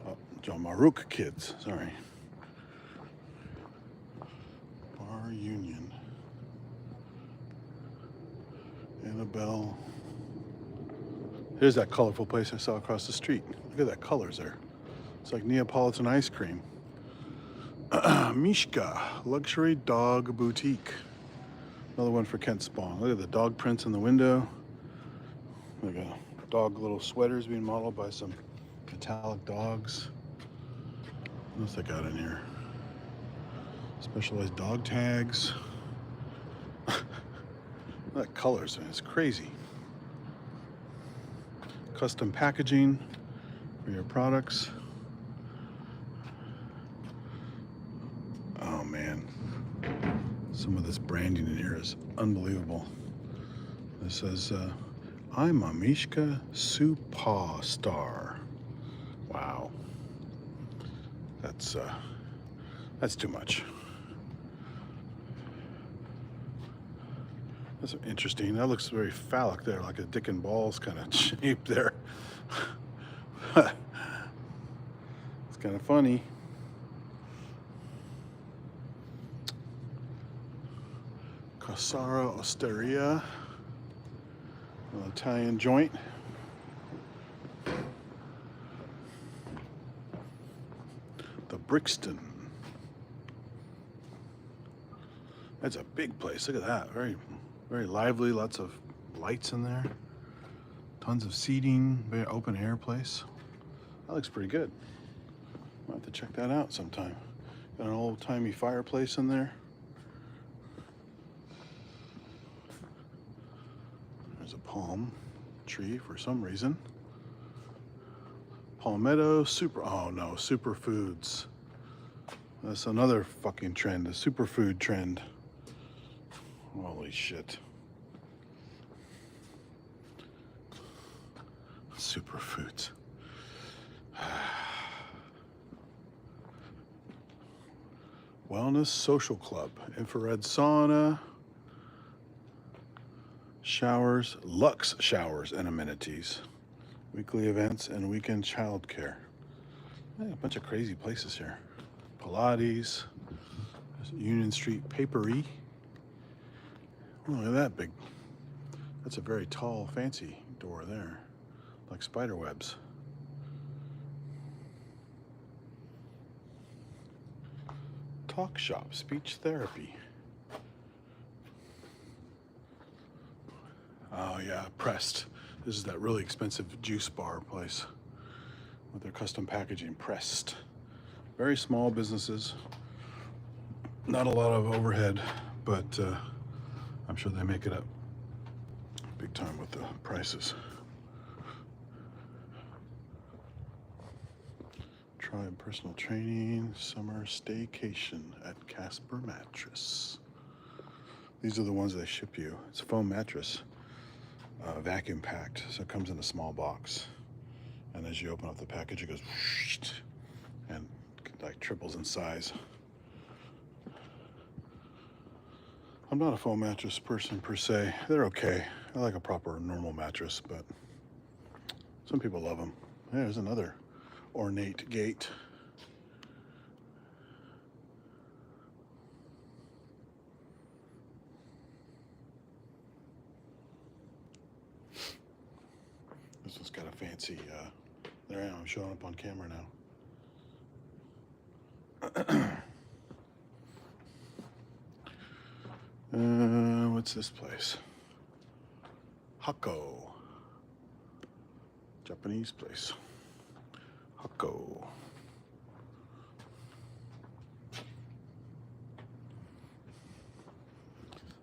[SPEAKER 1] Oh, Jamaruk Kids, sorry. Bar Union. Annabelle. Here's that colorful place I saw across the street. Look at that colors there. It's like Neapolitan ice cream. Mishka, luxury dog boutique. Another one for Kent Spong. Look at the dog prints in the window. Like a dog little sweaters being modeled by some metallic dogs. What else they got in here? Specialized dog tags. That colors, man, it's crazy. Custom packaging for your products. Oh man. is unbelievable. It says, I'm a Mishka Superstar. Wow. That's too much. That's interesting. That looks very phallic there, like a dick and balls kind of shape there. It's kind of funny. Casara Osteria, an Italian joint. The Brixton. That's a big place. Look at that. Very, very lively. Lots of lights in there. Tons of seating. Very open air place. That looks pretty good. I'll have to check that out sometime. Got an old-timey fireplace in there. There's a palm tree for some reason. Palmetto superfoods. That's another fucking trend, the superfood trend. Holy shit. Superfoods. Wellness Social Club, infrared sauna, showers, Lux showers and amenities, weekly events, and weekend childcare. A bunch of crazy places here. Pilates, Union Street Papery. Oh, look at that big. That's a very tall, fancy door there, like spider webs. Talk shop, speech therapy. Oh yeah, Pressed. This is that really expensive juice bar place with their custom packaging. Pressed. Very small businesses. Not a lot of overhead, but I'm sure they make it up big time with the prices. Tribe personal training, summer staycation at Casper Mattress. These are the ones they ship you. It's a foam mattress, vacuum packed, so it comes in a small box. And as you open up the package, it goes whoosh, and like triples in size. I'm not a foam mattress person per se. They're okay. I like a proper normal mattress, but some people love them. There's another ornate gate. This one's got a fancy, there I am, I'm showing up on camera now. What's this place? Hako. Japanese place. Hako.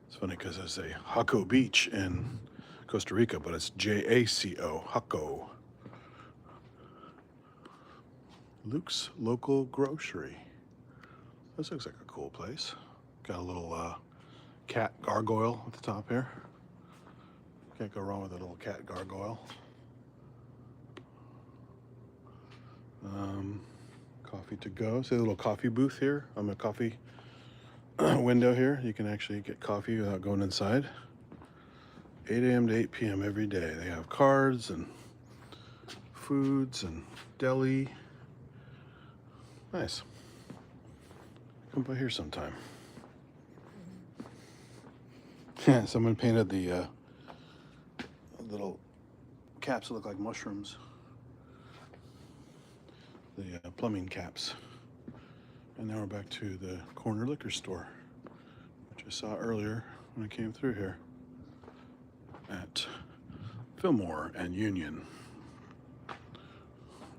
[SPEAKER 1] It's funny because there's a Hako Beach in Costa Rica, but it's Jaco, Hako. Luke's Local Grocery. This looks like a cool place. Got a little cat gargoyle at the top here. Can't go wrong with a little cat gargoyle. Coffee to go. See a little coffee booth here. I'm a coffee window here. You can actually get coffee without going inside. 8 a.m. to 8 p.m. every day. They have cards and foods and deli. Nice. Come by here sometime. Yeah, someone painted the little caps that look like mushrooms. The plumbing caps. And now we're back to the corner liquor store, which I saw earlier when I came through here at Fillmore and Union.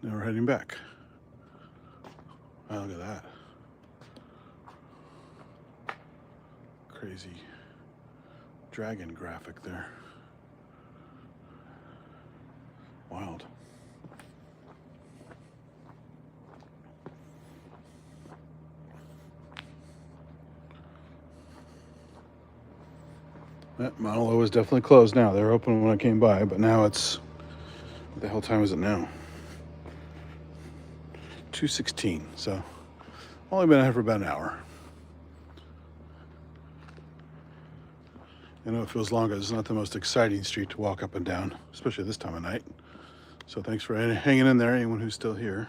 [SPEAKER 1] Now we're heading back. Wow, look at that. Crazy dragon graphic there. Wild. Mauna Loa is definitely closed now. They were open when I came by, but now it's, what the hell time is it now? 2:16. So only been out for about an hour. I know it feels longer. It's not the most exciting street to walk up and down, especially this time of night. So thanks for hanging in there, anyone who's still here.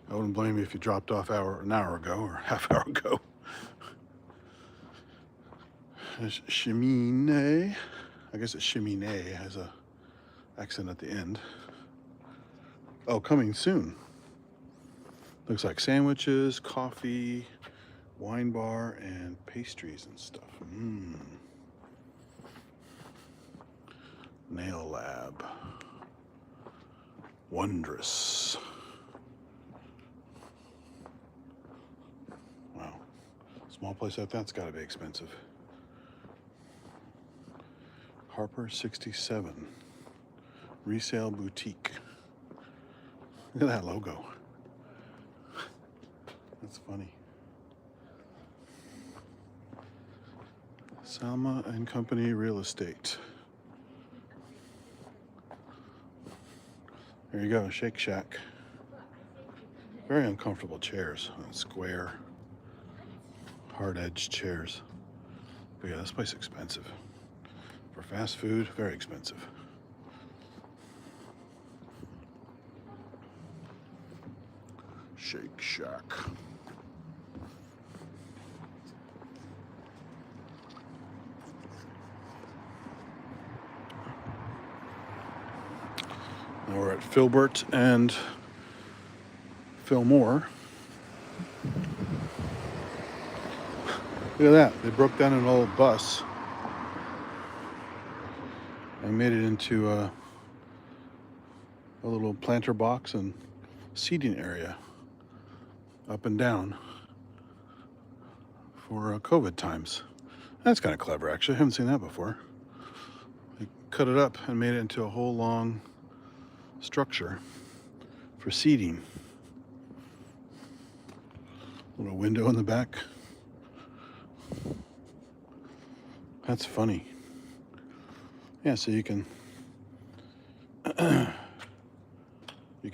[SPEAKER 1] I wouldn't blame you if you dropped off an hour ago or half hour ago. There's cheminée. I guess it's cheminée. It has a accent at the end. Oh, coming soon. Looks like sandwiches, coffee, wine bar, and pastries and stuff. Nail lab. Wondrous. Wow. Small place like that's got to be expensive. Harper 67. Resale boutique. Look at that logo. That's funny. Salma and Company Real Estate. There you go, Shake Shack. Very uncomfortable chairs. Square, hard-edged chairs. But yeah, this place is expensive. For fast food, very expensive. Shake Shack. Now we're at Filbert and Fillmore. Look at that. They broke down an old bus and made it into a little planter box and seating area up and down for COVID times. That's kind of clever, actually. I haven't seen that before. They cut it up and made it into a whole long structure for seating. Little window in the back. That's funny. Yeah, so you can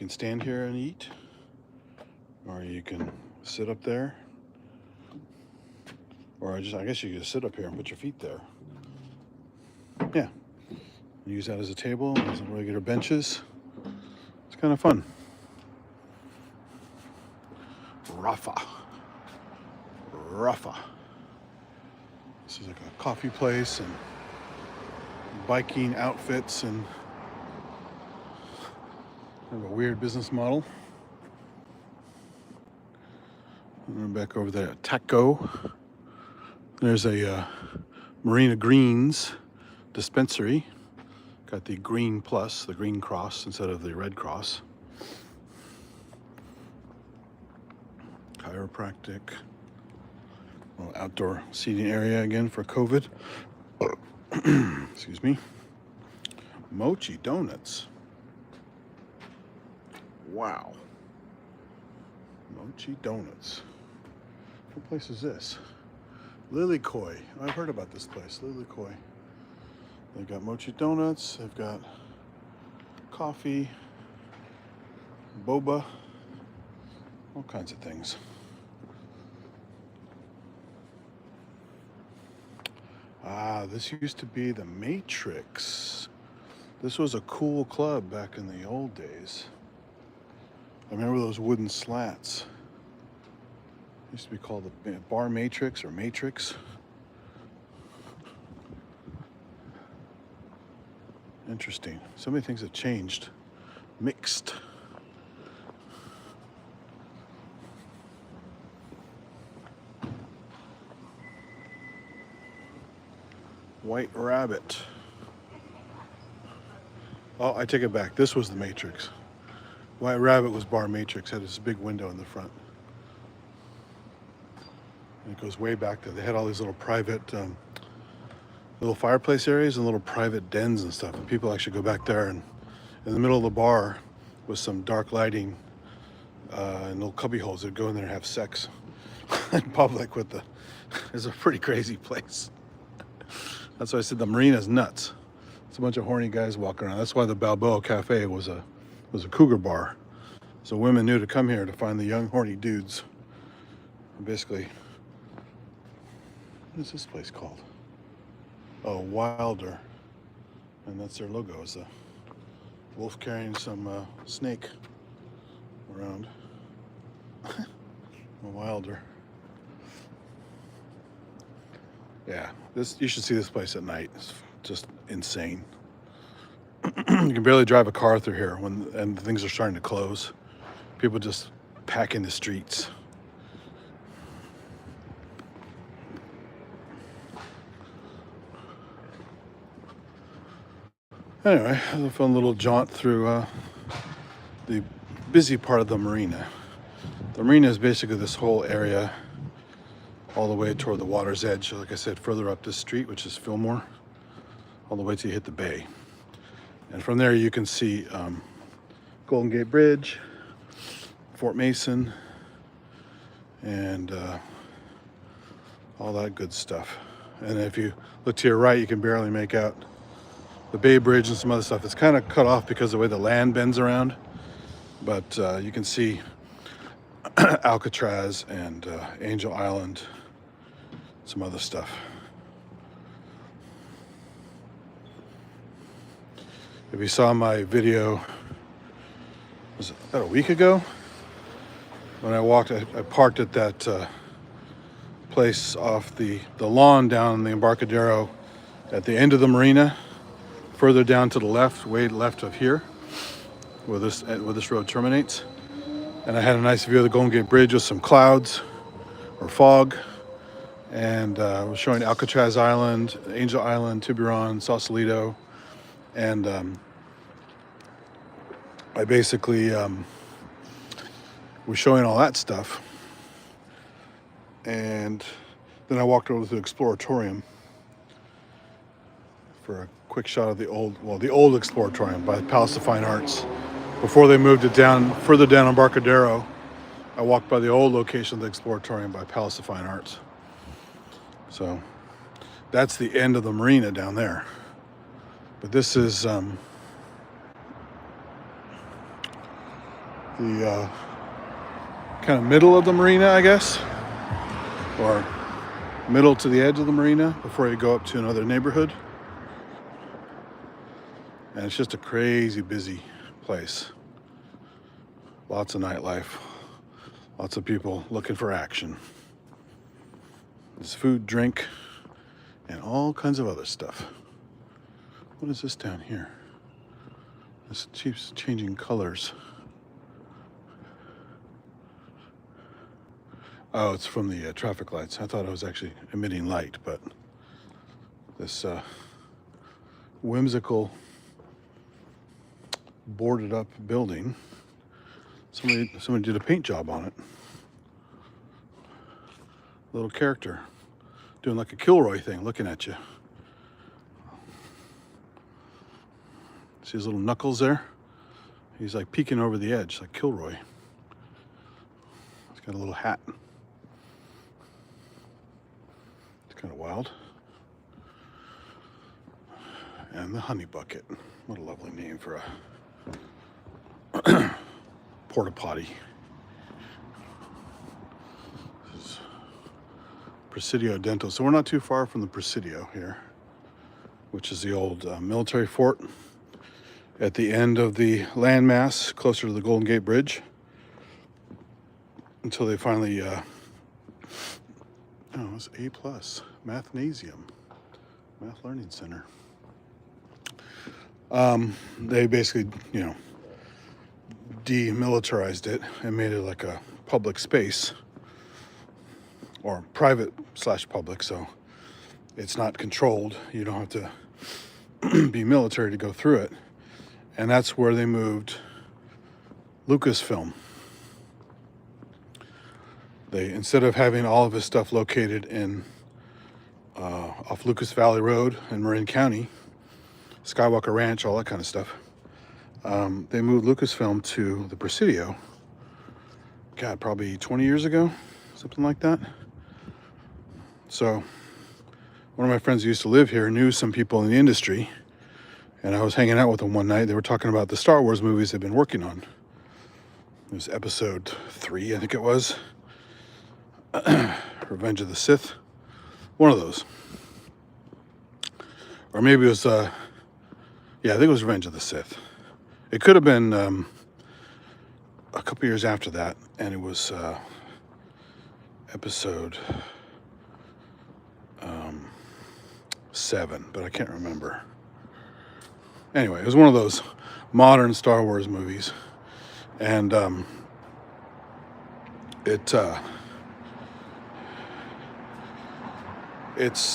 [SPEAKER 1] stand here and eat, or you can sit up there, or I guess you can just sit up here and put your feet there. Yeah, use that as a table, as regular benches. It's kind of fun. Rafa. This is like a coffee place and biking outfits and kind of a weird business model. And then back over there at Taco. There's a Marina Greens dispensary. Got the green plus, the green cross instead of the red cross. Chiropractic. Little outdoor seating area again for COVID. Excuse me. Mochi Donuts. Wow. Mochi Donuts. What place is this? Lily Koi. I've heard about this place. Lily Koi. They've got mochi donuts. They've got coffee, boba, all kinds of things. Ah, this used to be the Matrix. This was a cool club back in the old days. I remember those wooden slats. It used to be called the Bar Matrix or Matrix. Interesting. So many things have changed. Mixed. White Rabbit. Oh, I take it back. This was the Matrix. White Rabbit was Bar Matrix. Had this big window in the front. And it goes way back there. They had all these little private, little fireplace areas and little private dens and stuff. And people actually go back there, and in the middle of the bar was some dark lighting and little cubby holes. They'd go in there and have sex in public with the. It's a pretty crazy place. That's why I said the marina's nuts. It's a bunch of horny guys walking around. That's why the Balboa Cafe was a cougar bar. So women knew to come here to find the young horny dudes. Basically, what is this place called? Oh, Wilder. And that's their logo, is a wolf carrying some snake around. Wilder. Yeah, you should see this place at night. It's just insane. You can barely drive a car through here and things are starting to close. People just pack in the streets. Anyway, it was a fun little jaunt through the busy part of the marina. The marina is basically this whole area all the way toward the water's edge. Like I said, further up this street, which is Fillmore, all the way till you hit the bay. And from there you can see Golden Gate Bridge, Fort Mason, and all that good stuff. And if you look to your right, you can barely make out the Bay Bridge and some other stuff. It's kind of cut off because of the way the land bends around, but you can see Alcatraz and Angel Island, some other stuff. If you saw my video, was it about a week ago? When I walked, I parked at that place off the lawn down the Embarcadero at the end of the marina, further down to the left, way left of here, where this road terminates. And I had a nice view of the Golden Gate Bridge with some clouds or fog. And I was showing Alcatraz Island, Angel Island, Tiburon, Sausalito. And I basically was showing all that stuff. And then I walked over to the Exploratorium for a quick shot of the old Exploratorium by Palace of Fine Arts. Before they moved it down, further down Embarcadero, I walked by the old location of the Exploratorium by Palace of Fine Arts. So that's the end of the marina down there. But this is the kind of middle of the marina, I guess, or middle to the edge of the marina before you go up to another neighborhood. And it's just a crazy busy place. Lots of nightlife, lots of people looking for action. There's food, drink, and all kinds of other stuff. What is this down here? This keeps changing colors. Oh, it's from the traffic lights. I thought it was actually emitting light, but this whimsical boarded up building, somebody did a paint job on it. Little character doing like a Kilroy thing, looking at you. See his little knuckles there? He's like peeking over the edge, like Kilroy. He's got a little hat. It's kind of wild. And the Honey Bucket. What a lovely name for a porta potty. This is Presidio Dental. So we're not too far from the Presidio here, which is the old military fort at the end of the landmass, closer to the Golden Gate Bridge, until they finally, it's A+, Mathnasium, Math Learning Center. They basically, demilitarized it and made it like a public space, or private/public, so it's not controlled. You don't have to be military to go through it. And that's where they moved Lucasfilm. Instead of having all of his stuff located in off Lucas Valley Road in Marin County, Skywalker Ranch, all that kind of stuff, they moved Lucasfilm to the Presidio. God, probably 20 years ago, something like that. So one of my friends who used to live here knew some people in the industry, and I was hanging out with them one night. They were talking about the Star Wars movies they've been working on. It was episode 3, I think it was. Revenge of the Sith. One of those. Or maybe it was, I think it was Revenge of the Sith. It could have been a couple years after that, and it was episode 7, but I can't remember. Anyway, it was one of those modern Star Wars movies, and it's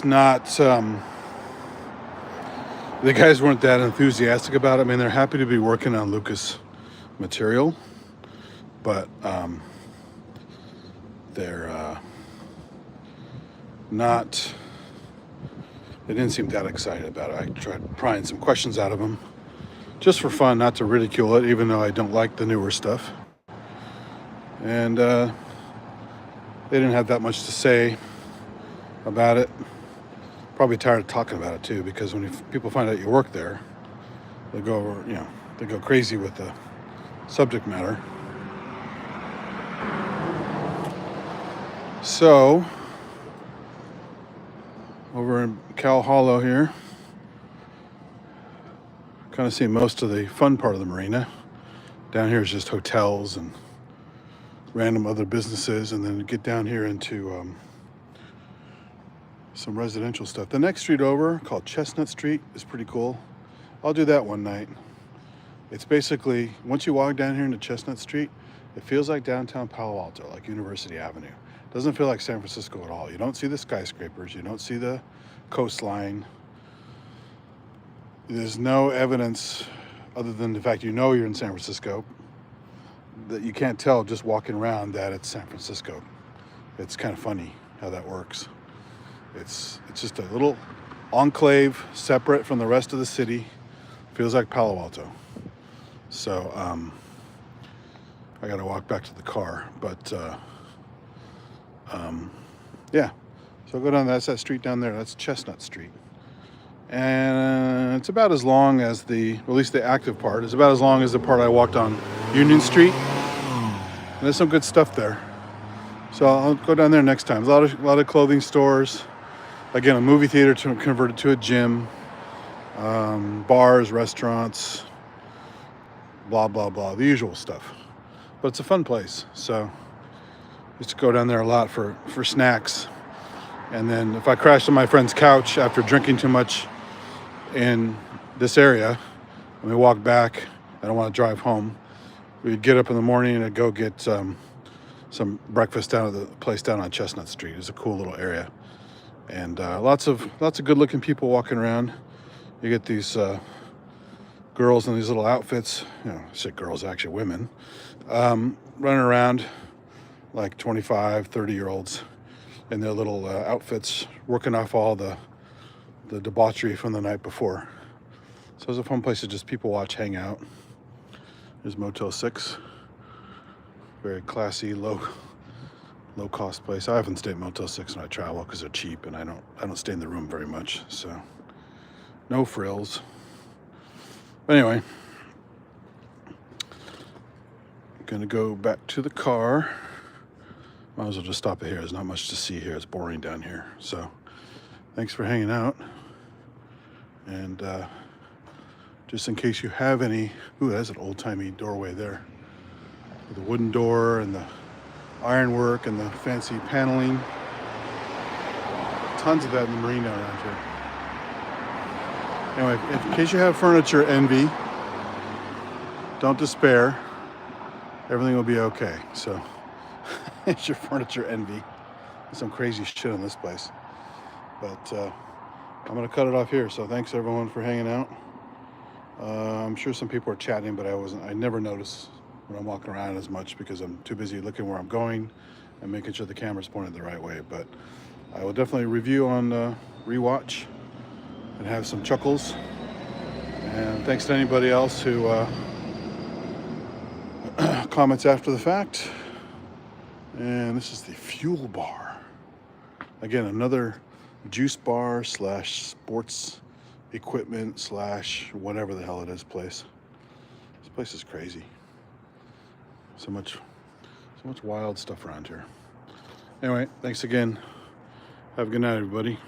[SPEAKER 1] not, the guys weren't that enthusiastic about it. I mean, they're happy to be working on Lucas material, but they're not, they didn't seem that excited about it. I tried prying some questions out of them just for fun, not to ridicule it, even though I don't like the newer stuff. And they didn't have that much to say about it. Probably tired of talking about it too, because when people find out you work there, they go crazy with the subject matter. So, over in Cow Hollow here, kind of see most of the fun part of the marina. Down here is just hotels and random other businesses, and then get down here into some residential stuff. The next street over, called Chestnut Street, is pretty cool. I'll do that one night. It's basically, once you walk down here into Chestnut Street, it feels like downtown Palo Alto, like University Avenue. It doesn't feel like San Francisco at all. You don't see the skyscrapers, you don't see the coastline. There's no evidence, other than the fact you're in San Francisco, that you can't tell just walking around that it's San Francisco. It's kind of funny how that works. It's just a little enclave separate from the rest of the city. Feels like Palo Alto. So I gotta walk back to the car, but yeah. So I'll go down, that's that street down there. That's Chestnut Street. And it's about as long as at least the active part, is about as long as the part I walked on Union Street. And there's some good stuff there. So I'll go down there next time. There's a lot of clothing stores. Again, a movie theater converted to a gym. Bars, restaurants, blah, blah, blah. The usual stuff. But it's a fun place. So I used to go down there a lot for snacks. And then if I crashed on my friend's couch after drinking too much in this area, and we walk back, I don't want to drive home, we'd get up in the morning and go get some breakfast down at the place down on Chestnut Street. It's a cool little area. And lots of good-looking people walking around. You get these girls in these little outfits. I say girls, actually women, running around like 25, 30-year-olds in their little outfits, working off all the debauchery from the night before. So it's a fun place to just people watch, hang out. There's Motel 6. Very classy, low cost place. I often stay at Motel 6 when I travel because they're cheap, and I don't stay in the room very much, so no frills. But anyway, I'm gonna go back to the car. Might as well just stop it here. There's not much to see here. It's boring down here. So thanks for hanging out. And just in case you have any, that's an old-timey doorway there. With the wooden door and the ironwork and the fancy paneling. Tons of that in the marina around here. Anyway, in case you have furniture envy, don't despair. Everything will be okay. So it's your furniture envy. There's some crazy shit in this place. But I'm going to cut it off here. So thanks everyone for hanging out. I'm sure some people are chatting, but I never notice when I'm walking around as much because I'm too busy looking where I'm going and making sure the camera's pointed the right way. But I will definitely review on rewatch and have some chuckles. And thanks to anybody else who comments after the fact. And this is the fuel bar. Again, another juice bar slash sports equipment slash whatever the hell it is place. This place is crazy. So much wild stuff around here. Anyway, thanks again. Have a good night, everybody.